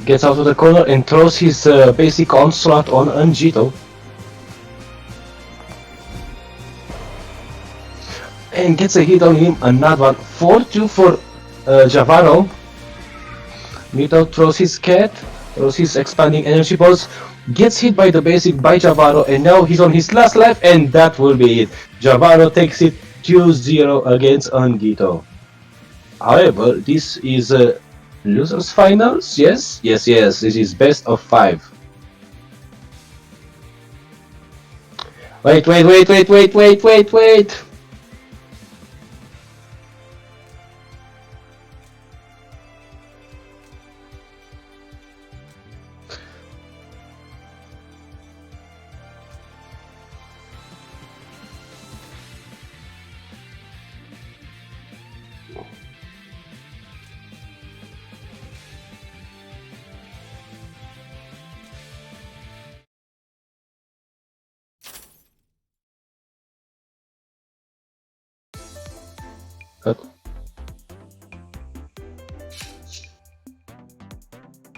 Speaker 1: Gets out of the corner and throws his basic onslaught on Anjito. And gets a hit on him, another 4-2 for Javaro. Mito throws his cat, throws his expanding energy balls. gets hit by the basic by Javaro, and now he's on his last life, and that will be it. Javaro takes it 2-0 against Angito. However, this is a losers finals, yes? Yes, this is best of 5. Wait.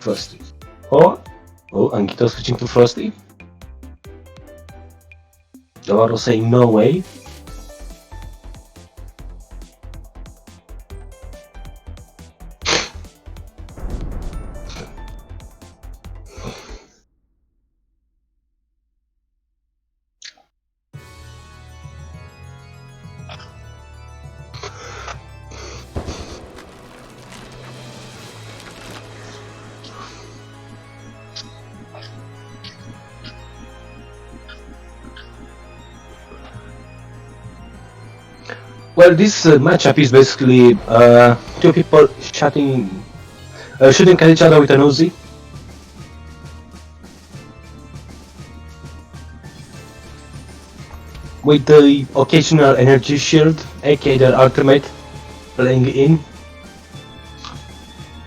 Speaker 1: Frosty. Oh, Angito switching to Frosty. Javaro saying no way. Well, this matchup is basically two people shooting at each other with an Uzi. With the occasional energy shield, aka their ultimate, playing in.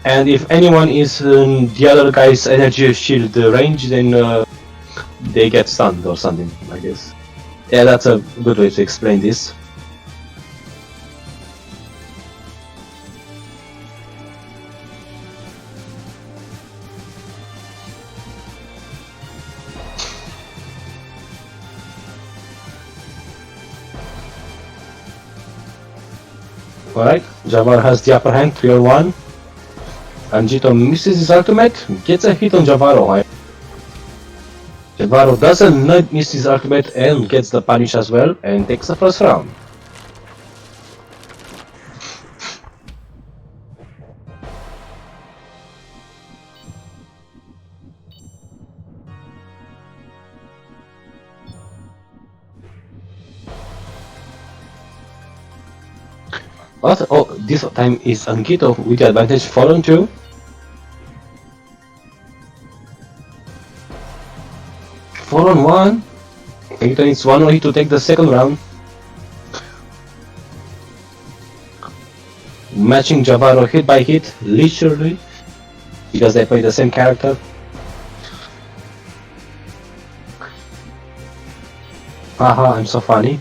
Speaker 1: And if anyone is in the other guy's energy shield range, then they get stunned or something, I guess. Yeah, that's a good way to explain this. Alright, Javar has the upper hand, 3-1. Angito misses his ultimate, gets a hit on Javaro. Javaro doesn't miss his ultimate and gets the punish as well and takes the first round. But this time is Angito with the advantage 4-2. Four on one. Angito needs one more hit to take the second round. Matching Javaro hit by hit, literally, because they play the same character. Haha, I'm so funny.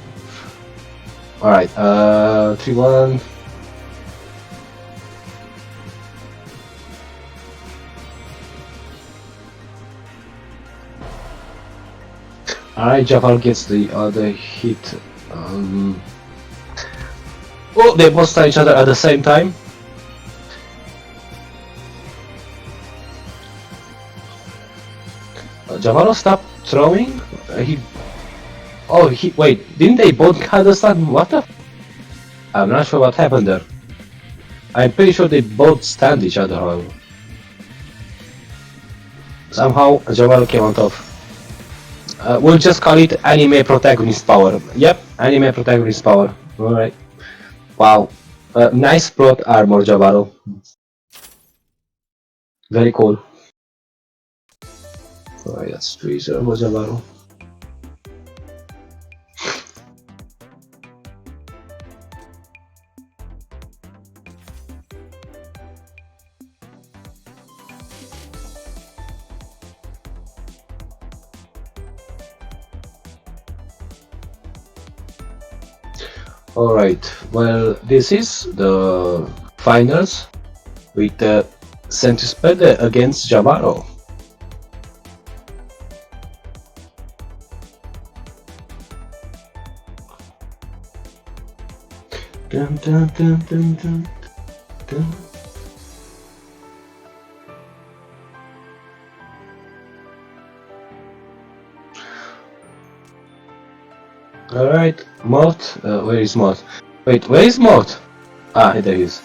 Speaker 1: Alright, 3-1. Alright, Javaro gets the other hit. Oh, they both stun each other at the same time. Javaro stopped throwing. Wait, didn't they both have the stun? What the? I'm not sure what happened there. I'm pretty sure they both stunned each other, however. Somehow, Javaro came on top. We'll just call it anime protagonist power. Yep, anime protagonist power. Alright. Wow. Nice plot armor, Javaro. Very cool. Alright, that's 3-0 for Javaro. Alright, well, this is the finals with Centrispede against Javaro. Dun, dun, dun, dun, dun, dun. Alright, Mort. Where is Mort? Wait, where is Mort? Ah, there he is.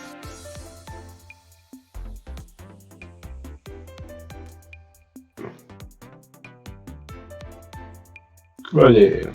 Speaker 1: Ready.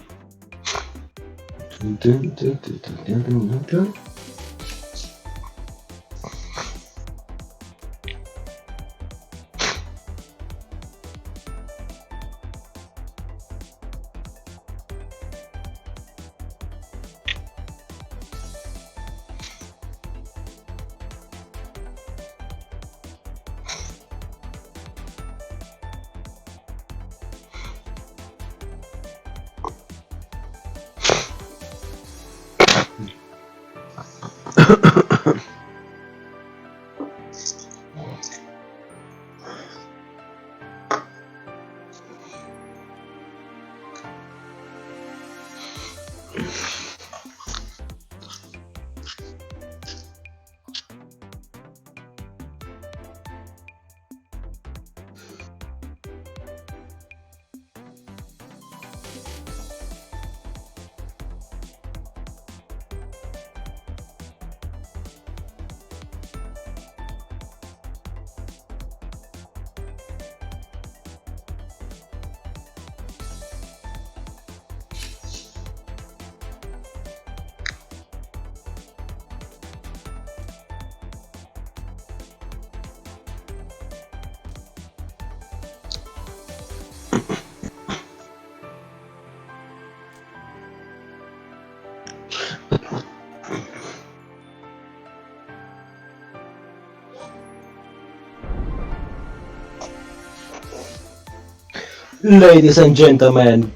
Speaker 1: Ladies and gentlemen,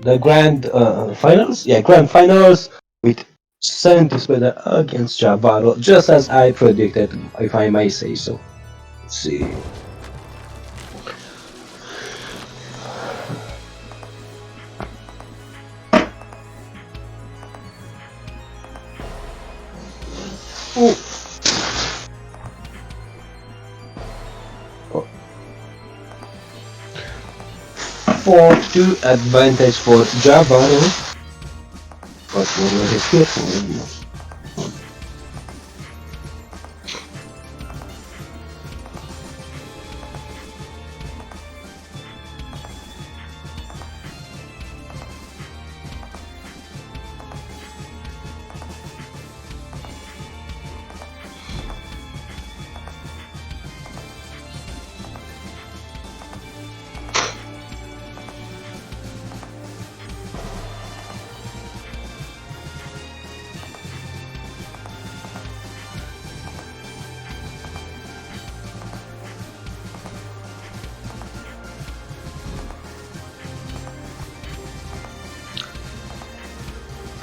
Speaker 1: the grand finals with Santos Speda against Javaro, just as I predicted, if I may say so. Let's see. Oh. 4-2 advantage for Javaro. But what was it here for?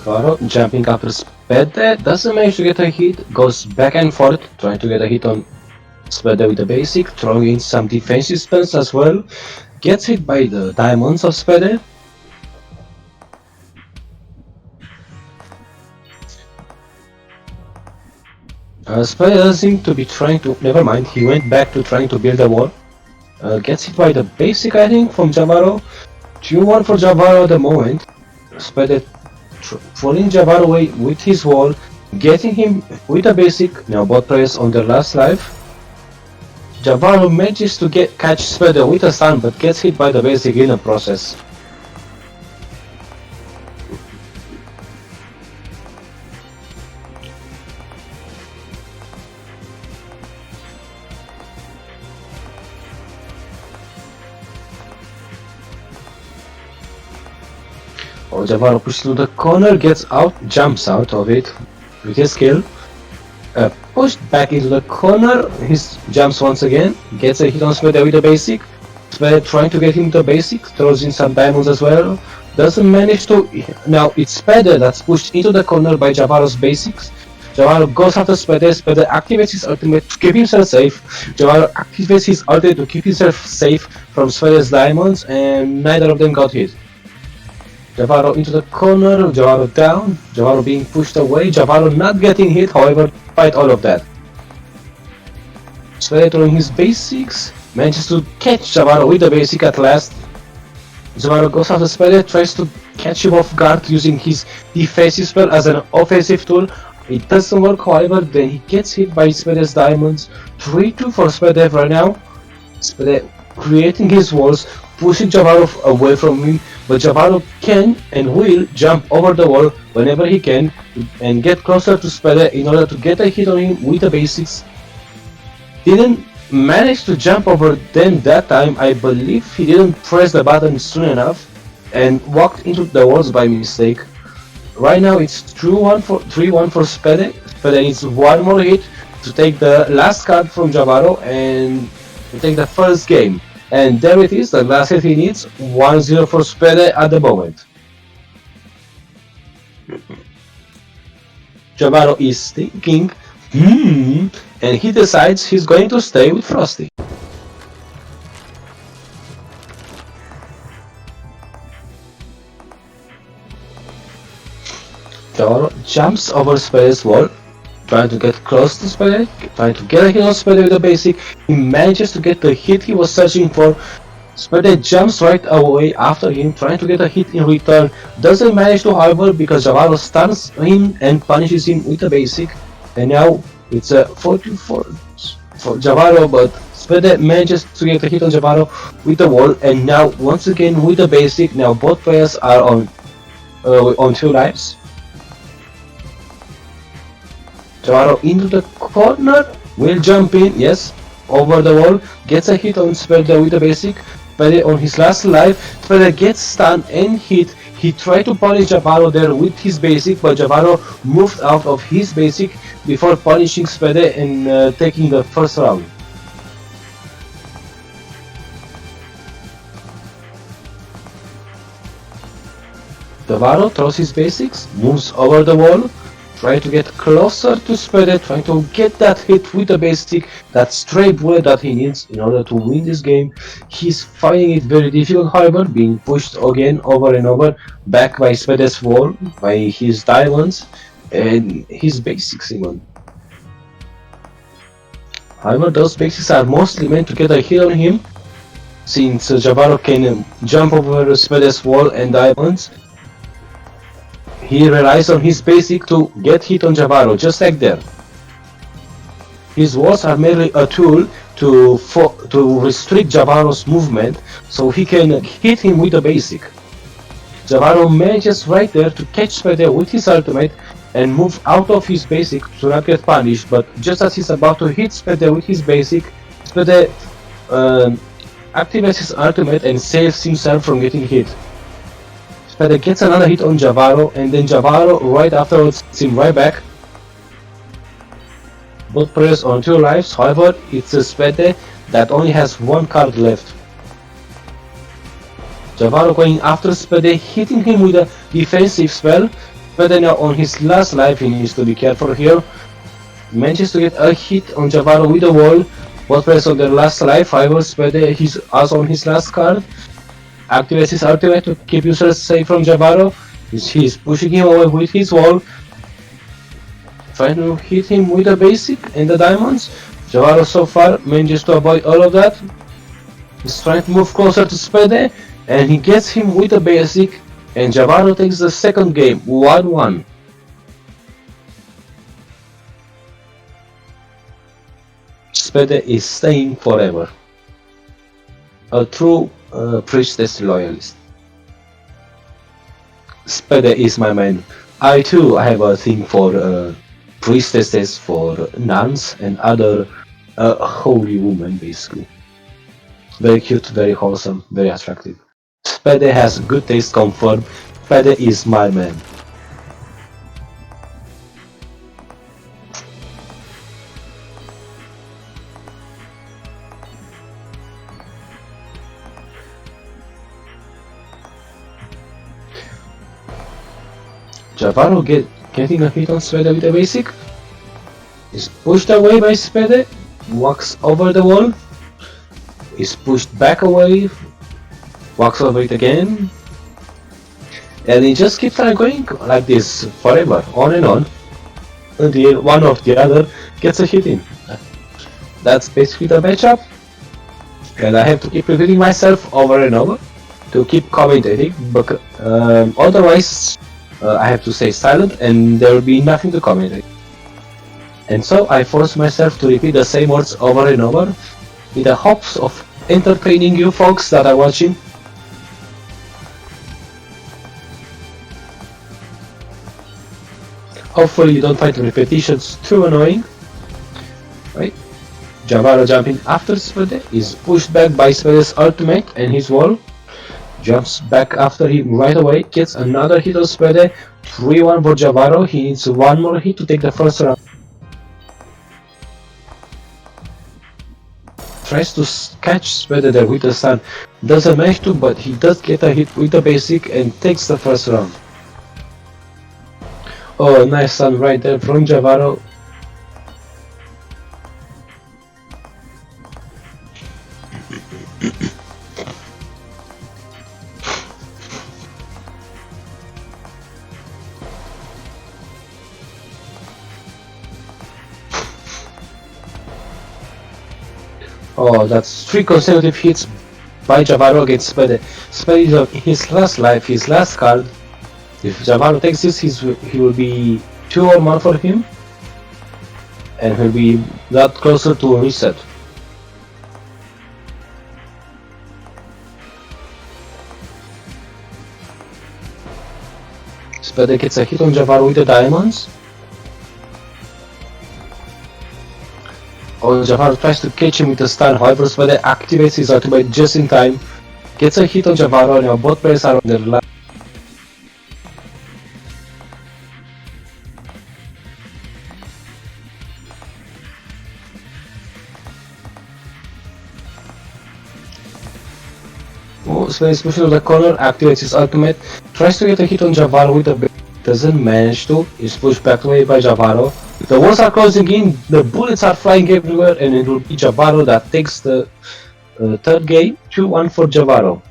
Speaker 1: Karo jumping after Spede, doesn't manage to get a hit, goes back and forth, trying to get a hit on Spede with the basic, throwing in some defensive spells as well, gets hit by the diamonds of Spede. Spede doesn't seem to be trying to, never mind, he went back to trying to build a wall. Gets hit by the basic, I think, from Javaro. 2-1 for Javaro at the moment. Spede pulling Javaro away with his wall, getting him with a basic. Now both players on their last life. Javaro manages to catch Spede with a stun, but gets hit by the basic in the process. Javaro pushes to the corner, gets out, jumps out of it with his skill. Pushed back into the corner, he jumps once again, gets a hit on Spede with the basic. Spede trying to get him the basic, throws in some diamonds as well. Doesn't manage to. Now it's Spede that's pushed into the corner by Javaro's basics. Javaro goes after Spede, Spede activates his ultimate to keep himself safe. Javaro activates his ultimate to keep himself safe from Spede's diamonds, and neither of them got hit. Javaro into the corner, Javaro down, Javaro being pushed away, Javaro not getting hit, however, despite all of that. Spede throwing his basics, manages to catch Javaro with the basic at last. Javaro goes after Spede, tries to catch him off guard using his defensive spell as an offensive tool. It doesn't work, however, then he gets hit by Spede's diamonds. 3-2 for Spede right now. Spede creating his walls, pushing Javaro away from him, but Javaro can and will jump over the wall whenever he can and get closer to Spede in order to get a hit on him with the basics. Didn't manage to jump over them that time. I believe he didn't press the button soon enough and walked into the walls by mistake. Right now it's 3-1 for Spede. Spede needs one more hit to take the last card from Javaro and to take the first game. And there it is, the last hit he needs. 1-0 for Spede at the moment. Javaro is thinking, and he decides he's going to stay with Frosty. Javaro jumps over Spede's wall, trying to get close to Spede, trying to get a hit on Spede with a basic. He manages to get the hit he was searching for. Spede jumps right away after him, trying to get a hit in return. Doesn't manage to, however, because Javaro stuns him and punishes him with a basic. And now it's a 4-2 for Javaro, but Spede manages to get a hit on Javaro with the wall. And now once again with the basic. Now both players are on 2 lives. Javaro into the corner, will jump in, yes, over the wall, gets a hit on Spede with the basic. Spede on his last life, Spede gets stunned and hit. He tried to punish Javaro there with his basic, but Javaro moved out of his basic before punishing Spede and taking the first round. Javaro throws his basics, moves over the wall, trying to get closer to Spede, trying to get that hit with the basic, that stray bullet that he needs in order to win this game. He's finding it very difficult, however, being pushed again over and over, back by Spede's wall, by his diamonds, and his basics even. However, those basics are mostly meant to get a hit on him, since Javaro can jump over Spede's wall and diamonds. He relies on his basic to get hit on Javaro, just like that. His walls are merely a tool to restrict Javaro's movement, so he can hit him with a basic. Javaro manages right there to catch Spede with his ultimate and move out of his basic to not get punished, but just as he's about to hit Spede with his basic, Spede activates his ultimate and saves himself from getting hit. Spede gets another hit on Javaro, and then Javaro right afterwards hits him right back. Both players on 2 lives, however, it's a Spede that only has 1 card left. Javaro going after Spede, hitting him with a defensive spell. Spede now on his last life, he needs to be careful here. Manages to get a hit on Javaro with a wall. Both players on their last life, however, Spede he's also on his last card. Activates his ultimate to keep users safe from Javaro. He's pushing him away with his wall, trying to hit him with a basic and the diamonds. Javaro so far manages to avoid all of that. He's trying to move closer to Spede, and he gets him with a basic, and Javaro takes the second game, 1-1. Spede is staying forever. A true priestess loyalist. Spede is my man. I too have a thing for priestesses, for nuns and other holy women, basically. Very cute, very wholesome, very attractive. Spede has good taste confirmed. Spede is my man. Javaro getting a hit on Spede with a basic, is pushed away by Spede, walks over the wall, is pushed back away, walks over it again, and he just keeps on going like this forever, on and on, until one of the other gets a hit in. That's basically the matchup, and I have to keep repeating myself over and over to keep commentating, but otherwise I have to stay silent and there will be nothing to commentate. And so I force myself to repeat the same words over and over in the hopes of entertaining you folks that are watching. Hopefully you don't find the repetitions too annoying. Right? Javaro jumping after Spede is pushed back by Spede's ultimate and his wall. Jumps back after him right away, gets another hit on Spede. 3-1 for Javaro, he needs one more hit to take the first round. Tries to catch Spede there with the stun. Doesn't manage to, but he does get a hit with the basic and takes the first round. Oh, nice stun right there from Javaro. Oh, that's 3 consecutive hits by Javaro against Spede. Spede is on his last life, his last card. If Javaro takes this, he will be 2 or 1 for him. And he'll be that closer to a reset. Spede gets a hit on Javaro with the diamonds. Oh, Javaro tries to catch him with a stun, however Spede activates his ultimate just in time. Gets a hit on Javaro, and now both players are on their last. Oh, Spede is pushing to the corner, activates his ultimate, tries to get a hit on Javaro with a doesn't manage to, is pushed back away by Javaro. The walls are closing in, the bullets are flying everywhere, and it will be Javaro that takes the third game. 2-1 for Javaro.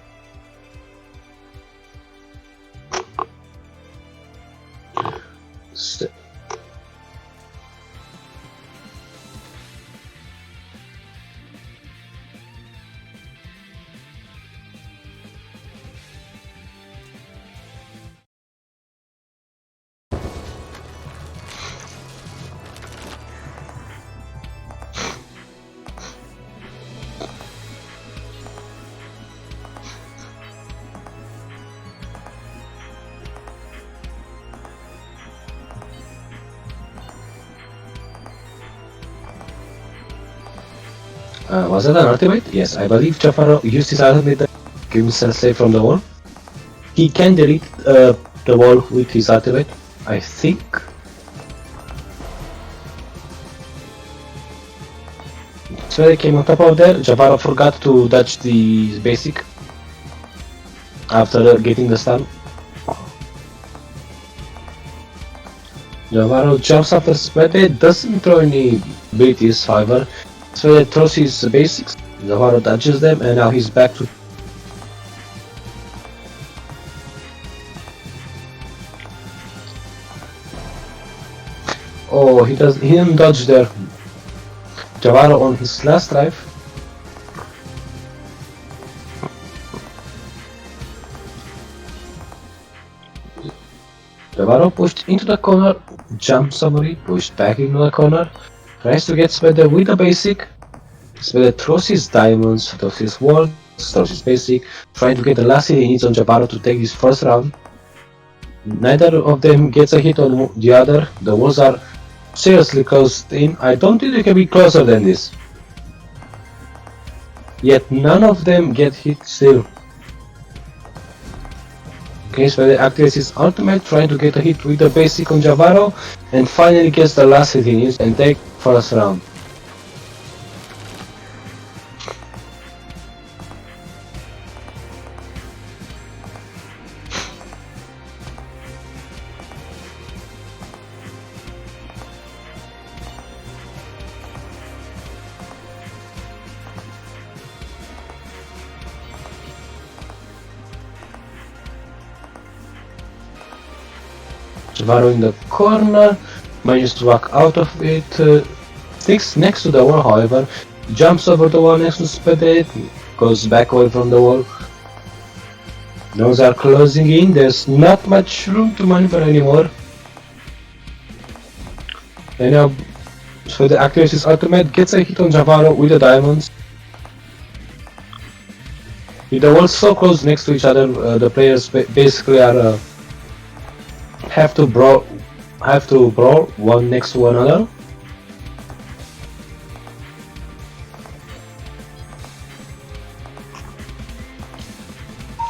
Speaker 1: Was that an ultimate? Yes, I believe Javaro used his ultimate to keep himself safe from the wall. He can delete the wall with his ultimate, I think. Spede came on top of there. Javaro forgot to dodge the basic after getting the stun. Javaro jumps after Spede, doesn't throw any abilities, however. Spede throws his basics, Javaro dodges them, and now he's back to. Oh, he didn't dodge there. Javaro on his last drive. Javaro pushed into the corner, jumps somebody, pushed back into the corner. Tries to get Spede with a basic. Spede throws his diamonds, throws his wall, throws his basic, trying to get the last hit he needs on Javaro to take this first round. Neither of them gets a hit on the other. The walls are seriously closed in. I don't think they can be closer than this. Yet none of them get hit still. Okay, Spede activates his ultimate, trying to get a hit with the basic on Javaro, and finally gets the last hit he needs and take first round. Javaro in the corner, manages to walk out of it, sticks next to the wall, however, jumps over the wall next to Spede, goes back away from the wall. Those are closing in, there's not much room to maneuver anymore. And now, so the activates his ultimate, gets a hit on Javaro with the diamonds. With the walls so close next to each other, the players basically are have to brawl one next to another.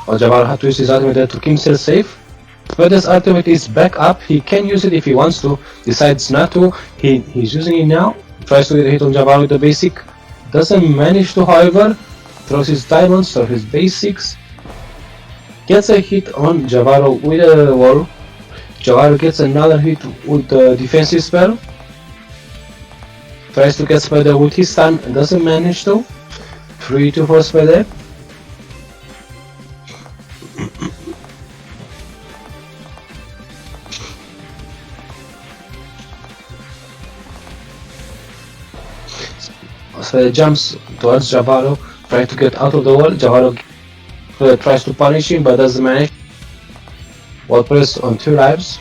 Speaker 1: Javaro had to use his ultimate there to keep himself safe. But his ultimate is back up, he can use it if he wants to, decides not to, he's using it now, tries to get a hit on Javaro with the basic, doesn't manage to, however, throws his diamonds, throws his basics, gets a hit on Javaro with a wall, Javaro gets another hit with the defensive spell, tries to get Spider with his stun, doesn't manage to, 3-4 Spider. Spider jumps towards Javaro, trying to get out of the wall. Javaro tries to punish him but doesn't manage. Wall press on 2 lives.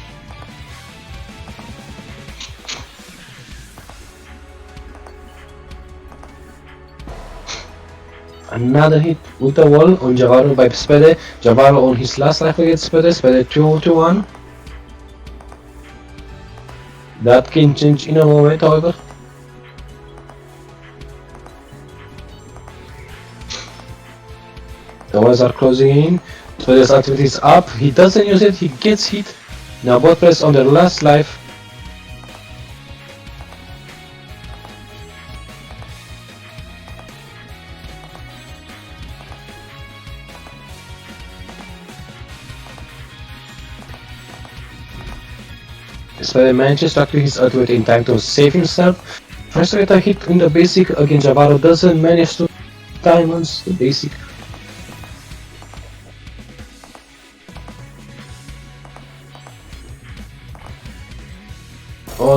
Speaker 1: Another hit with the wall on Javaro by Spede. Javaro on his last life against Spede. Spede 2-1. That can change in a moment, however. The walls are closing in, so his activity is up, he doesn't use it, he gets hit. Now both players on their last life. Spider manages to activate his ultimate in time to save himself. Tries to get a hit in the basic against Javaro, doesn't manage to diamonds the basic.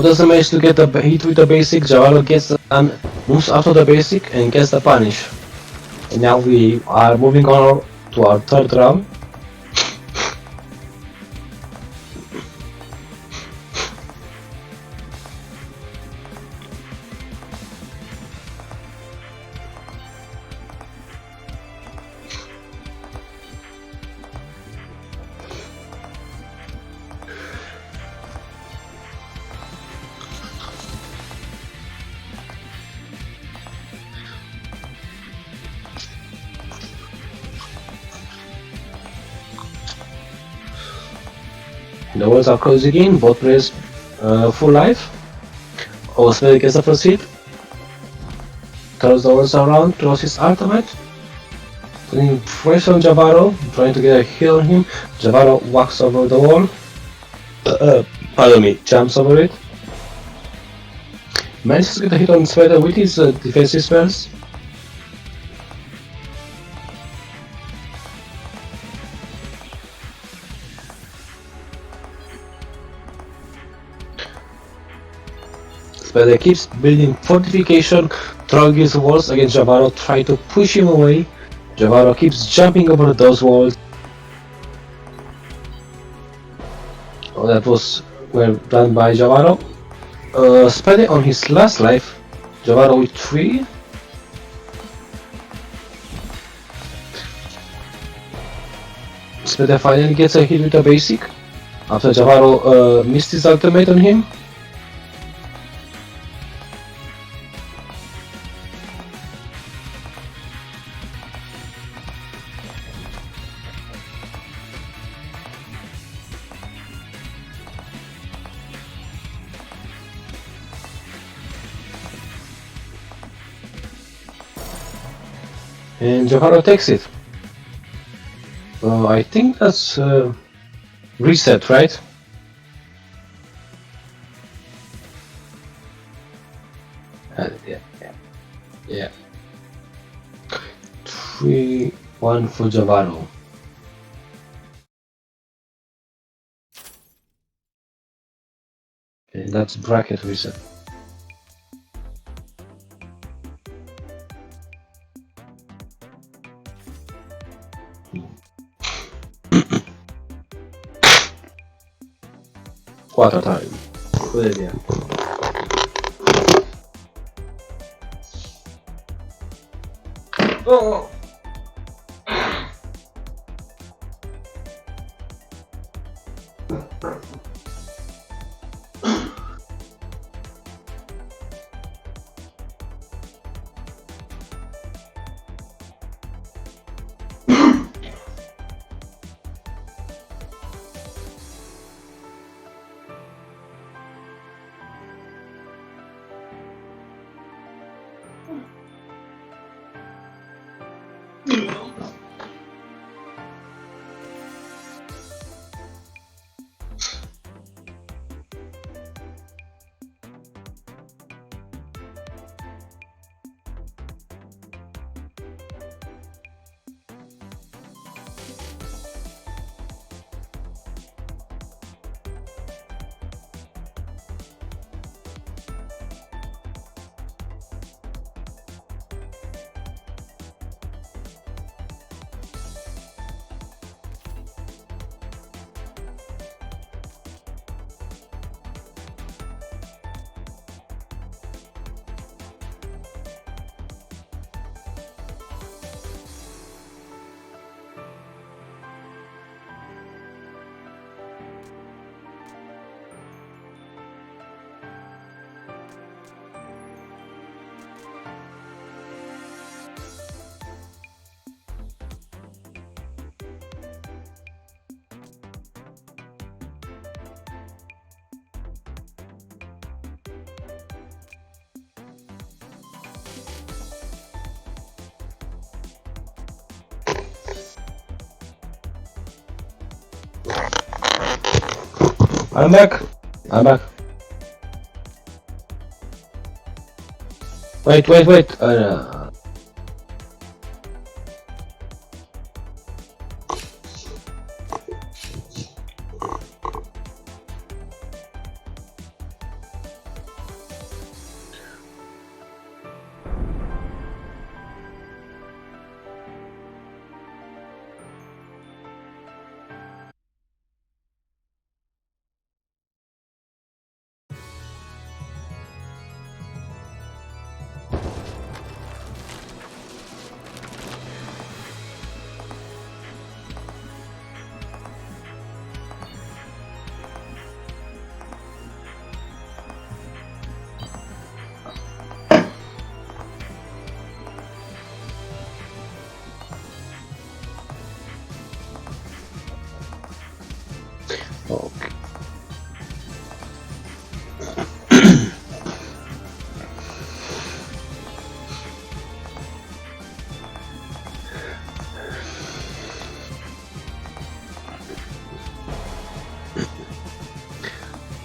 Speaker 1: Doesn't manage to get the hit with the basic. Javaro gets and moves out of the basic and gets the punish. And now we are moving on to our third round. The walls are closing in, both players full life. Oswald gets the first hit. Throws the walls around, throws his ultimate. Putting pressure on Javaro, trying to get a hit on him. Javaro walks over the wall. Pardon me, jumps over it. Manages to get a hit on Spider with his defensive spells. Spider keeps building fortification, throwing his walls against Javaro, trying to push him away. Javaro keeps jumping over those walls. Oh, that was well done by Javaro. Spider on his last life. Javaro with 3. Spider finally gets a hit with a basic after Javaro missed his ultimate on him. And Javaro takes it. I think that's reset, right? Yeah. 3-1 for Javaro. Okay, that's bracket reset. Quarter time. Good idea. Oh! I'm back. I'm back. Wait. Okay.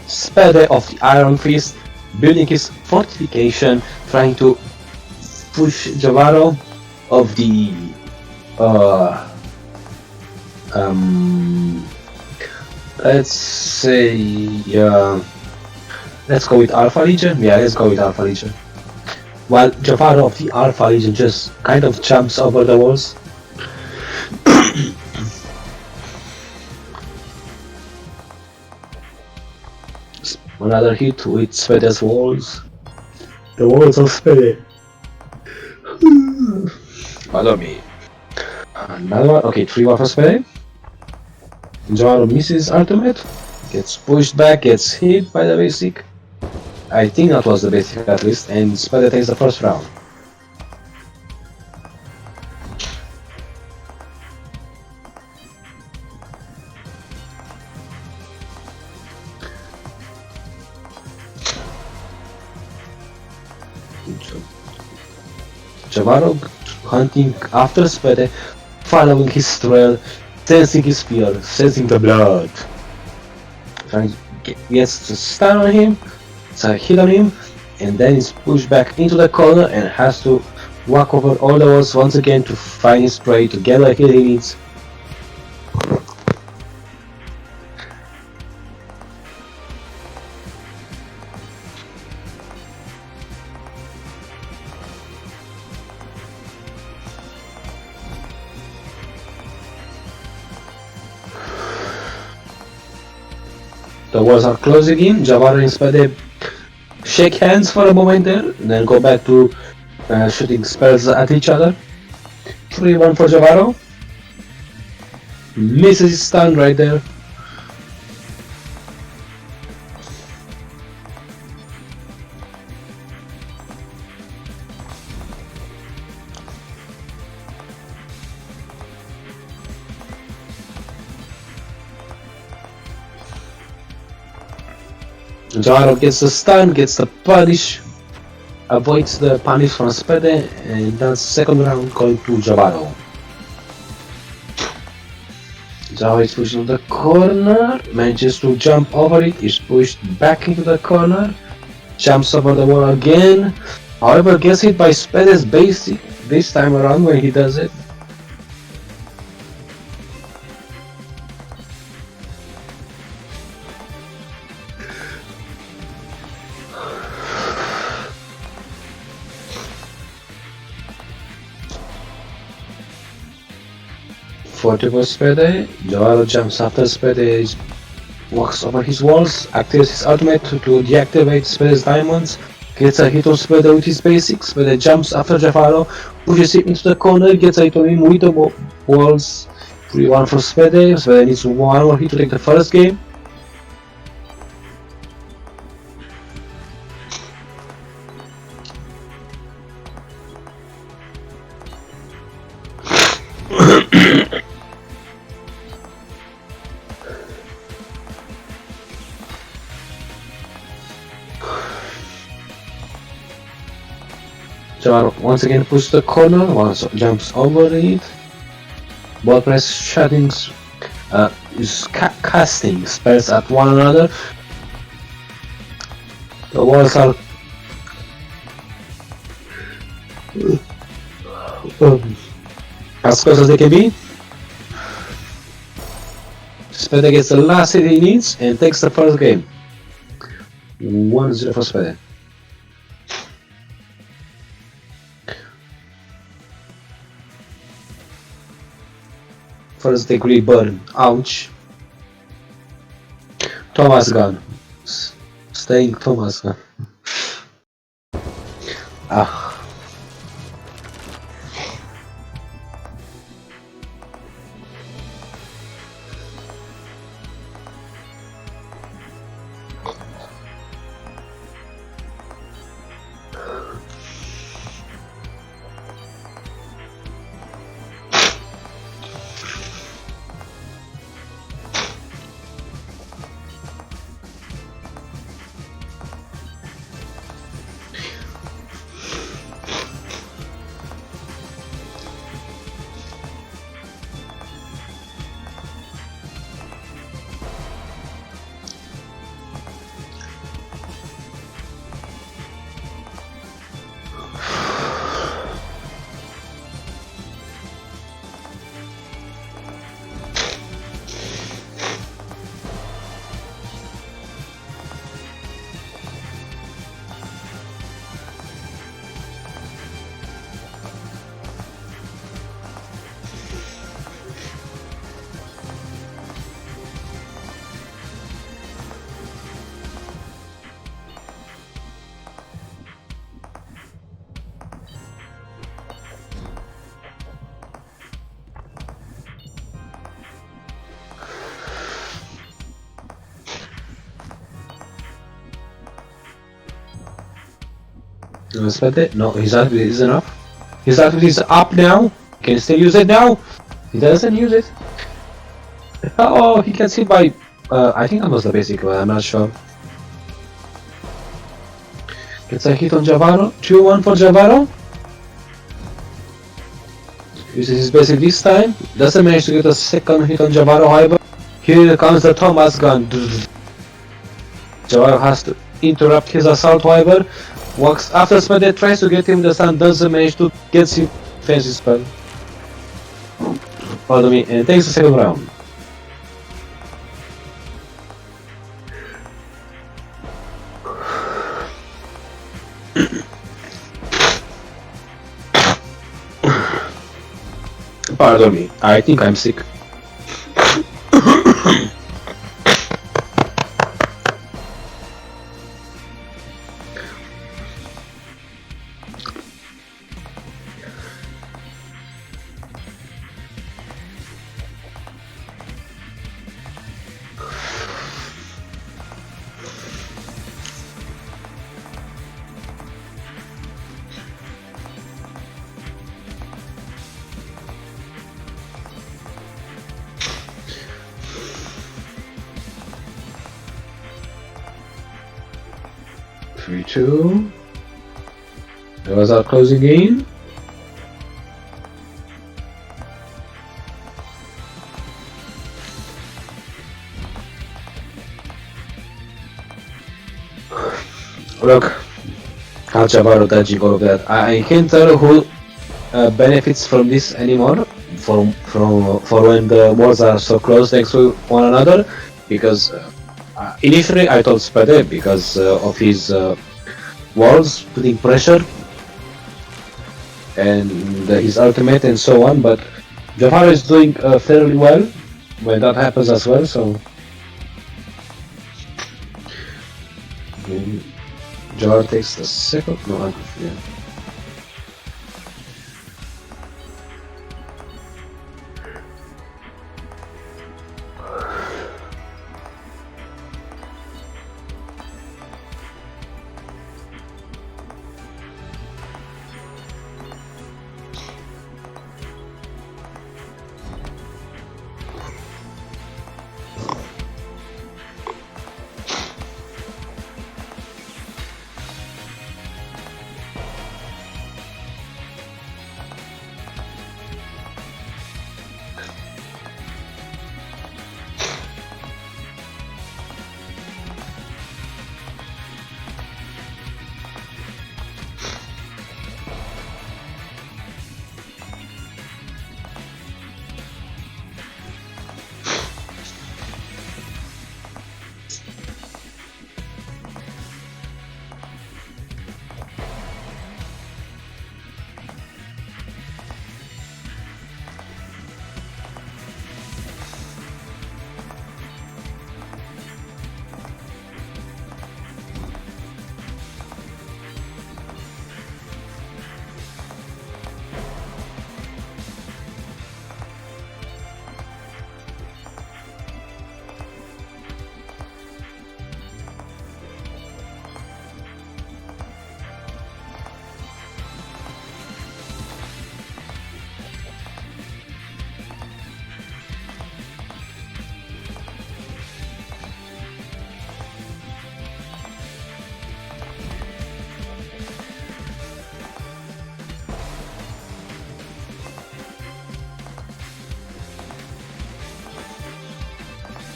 Speaker 1: Spade of the Iron Fist, building his fortification, trying to push Javaro of the let's say let's go with Alpha Legion. Yeah, let's go with Alpha Legion. While Javaro of the Alpha Legion just kind of jumps over the walls. Another hit with Spade's walls. The walls of Spade. Follow me. Another one. Okay, 3 for Spade. Javaro misses ultimate. Gets pushed back, gets hit by the basic. I think that was the basic at least, and Spade takes the first round. Javaro hunting after Spade, following his trail, sensing his fear, sensing the blood. Gets to stun on him, so hit on him, and then is pushed back into the corner and has to walk over all the walls once again to find his prey, to get the kill he needs. The walls are closing in. Javaro and Spade shake hands for a moment there, and then go back to shooting spells at each other. 3-1 for Javaro. Misses his stun right there. Javaro gets the stun, gets the punish, avoids the punish from Spede, and that's second round going to Javaro. Javaro is pushed into the corner, manages to jump over it, is pushed back into the corner, jumps over the wall again, however gets hit by Spede's basic this time around when he does it. For Spede, Javaro jumps after Spede, walks over his walls, activates his ultimate to deactivate Spede's diamonds, gets a hit on Spede with his basics, Spede jumps after Javaro, pushes him into the corner, gets a hit on him with the walls. 3-1 for Spede. Spede needs one more hit to take the first game. Javaro once again pushes the corner, once jumps over it. Ball press shutting, is casting spells at one another. The walls are as close as they can be. Spede gets the last hit he needs and takes the first game. 1-0 for Spede. First degree burn. Ouch. Thomas gun. Staying Thomas gun. Ah. No, his outfit is enough. His outfit is up now. Can he still use it now? He doesn't use it. Oh, he gets hit by. I think that was the basic one. I'm not sure. Gets a hit on Javaro. 2-1 for Javaro. Uses his basic this time. Doesn't manage to get a second hit on Javaro, however. Here comes the Thomas gun. Javaro has to interrupt his assault, however. Walks after Spade, tries to get him the stun, doesn't manage to get him fancy spell. Pardon me, and takes the second round. Pardon me, I think I'm sick. 3-2. That was our closing game. Look, how Javaru dodging all of that. I can't tell who benefits from this anymore. For when the walls are so close next to one another, because initially I thought Spade because of his walls putting pressure and his ultimate and so on, but Javaru is doing fairly well when that happens as well. So Javaru takes the second. No, yeah.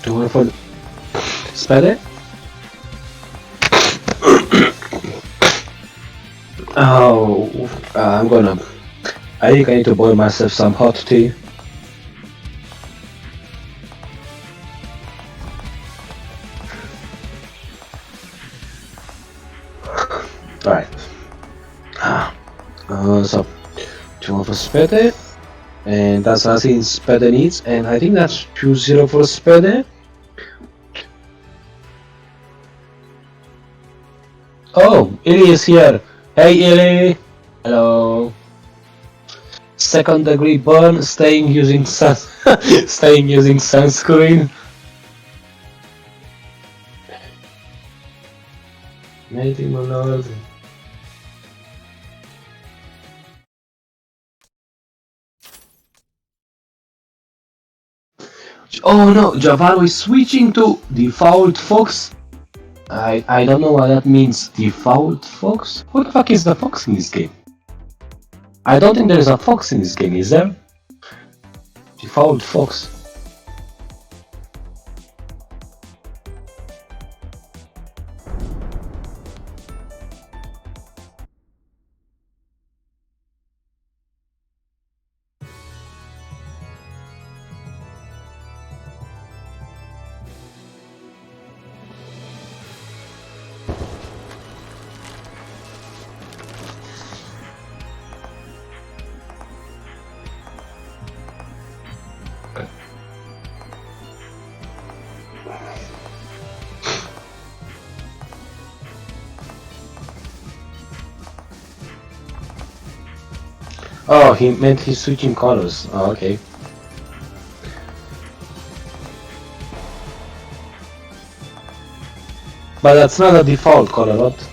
Speaker 1: Do you want to spell it? Oh, I think I need to boil myself some hot tea. Right. So, 2 for Spede, and that's what I think Spede needs, and I think that's 2-0 for Spede. Oh, Illy is here. Hey Illy! Hello. Second degree burn, staying using sunscreen. Maiden, my lord. Oh no, Javaru is switching to default Fox. I don't know what that means. Default Fox? Who the fuck is the Fox in this game? I don't think there is a Fox in this game, is there? Default Fox. Oh, he meant he's switching colors. Oh, okay. But that's not a default color, right?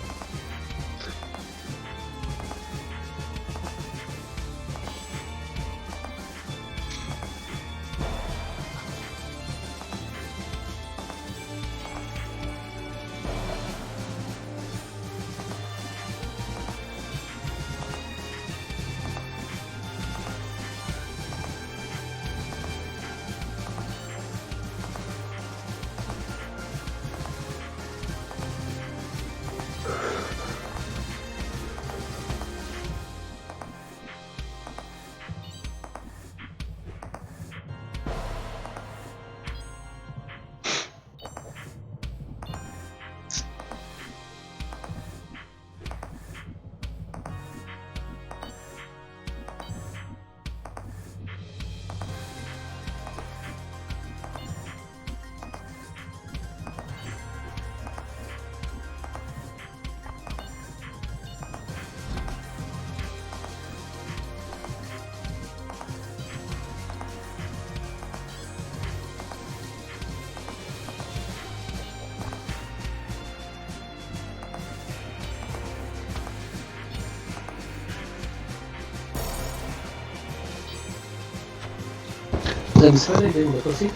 Speaker 1: Zamisfere, dei così.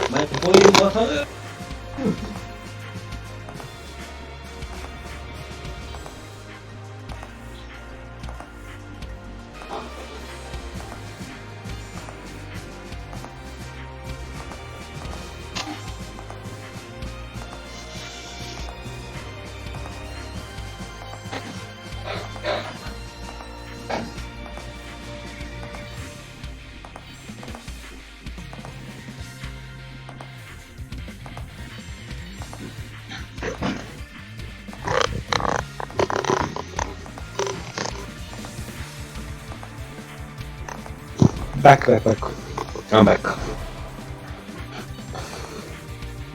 Speaker 1: Ma poi guarda. Back. I'm back.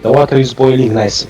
Speaker 1: The water is boiling nice.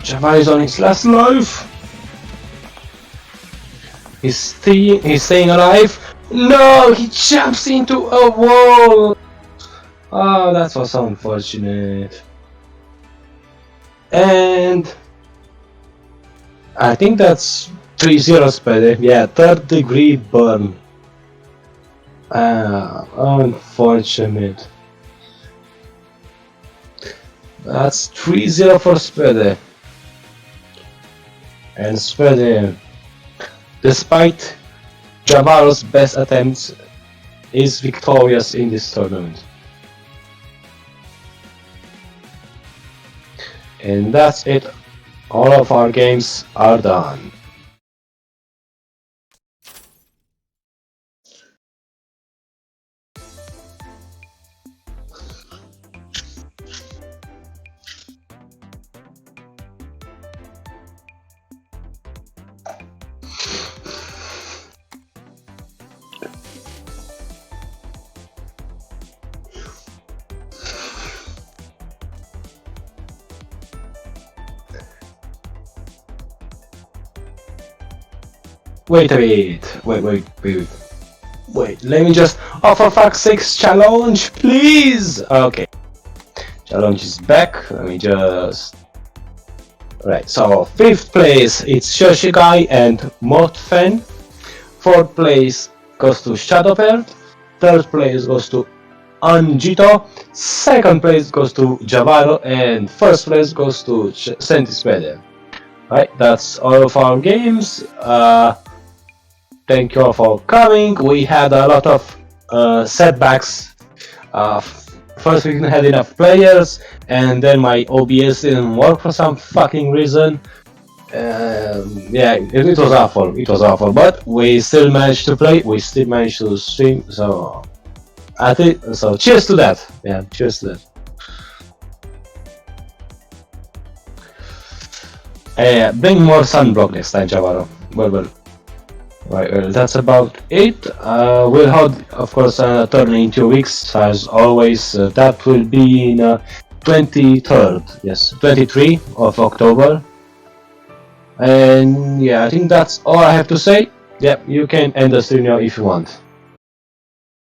Speaker 1: Java is on his last life. He's staying alive. No, he jumps into a wall. Oh, that was unfortunate. And I think that's 3-0 Spede. Yeah, 3rd degree burn. Unfortunate. That's 3-0 for Spede. And Spede, despite Javaro's best attempts, is victorious in this tournament. And that's it. All of our games are done. Wait a bit. Wait, let me just. Oh, for fuck's sakes, challenge, please! Okay. Challenge is back. Let me just. Right, so 5th place it's Shoshikai and Motfen. 4th place goes to Shadowper. 3rd place goes to Anjito. 2nd place goes to Javaro. And 1st place goes to Sentispede. Right, that's all of our games. Thank you all for coming. We had a lot of setbacks. First we didn't have enough players, and then my OBS didn't work for some fucking reason. Yeah, it was awful. But we still managed to play. We still managed to stream. So I think so. Cheers to that. Yeah, cheers to that. Bring more sunblock next time, Javaro. Well. Right, that's about it. We'll hold, of course, a tournament in 2 weeks, as always. That will be in 23rd, yes, 23 of October. And yeah, I think that's all I have to say. Yep, you can end the stream now if you want.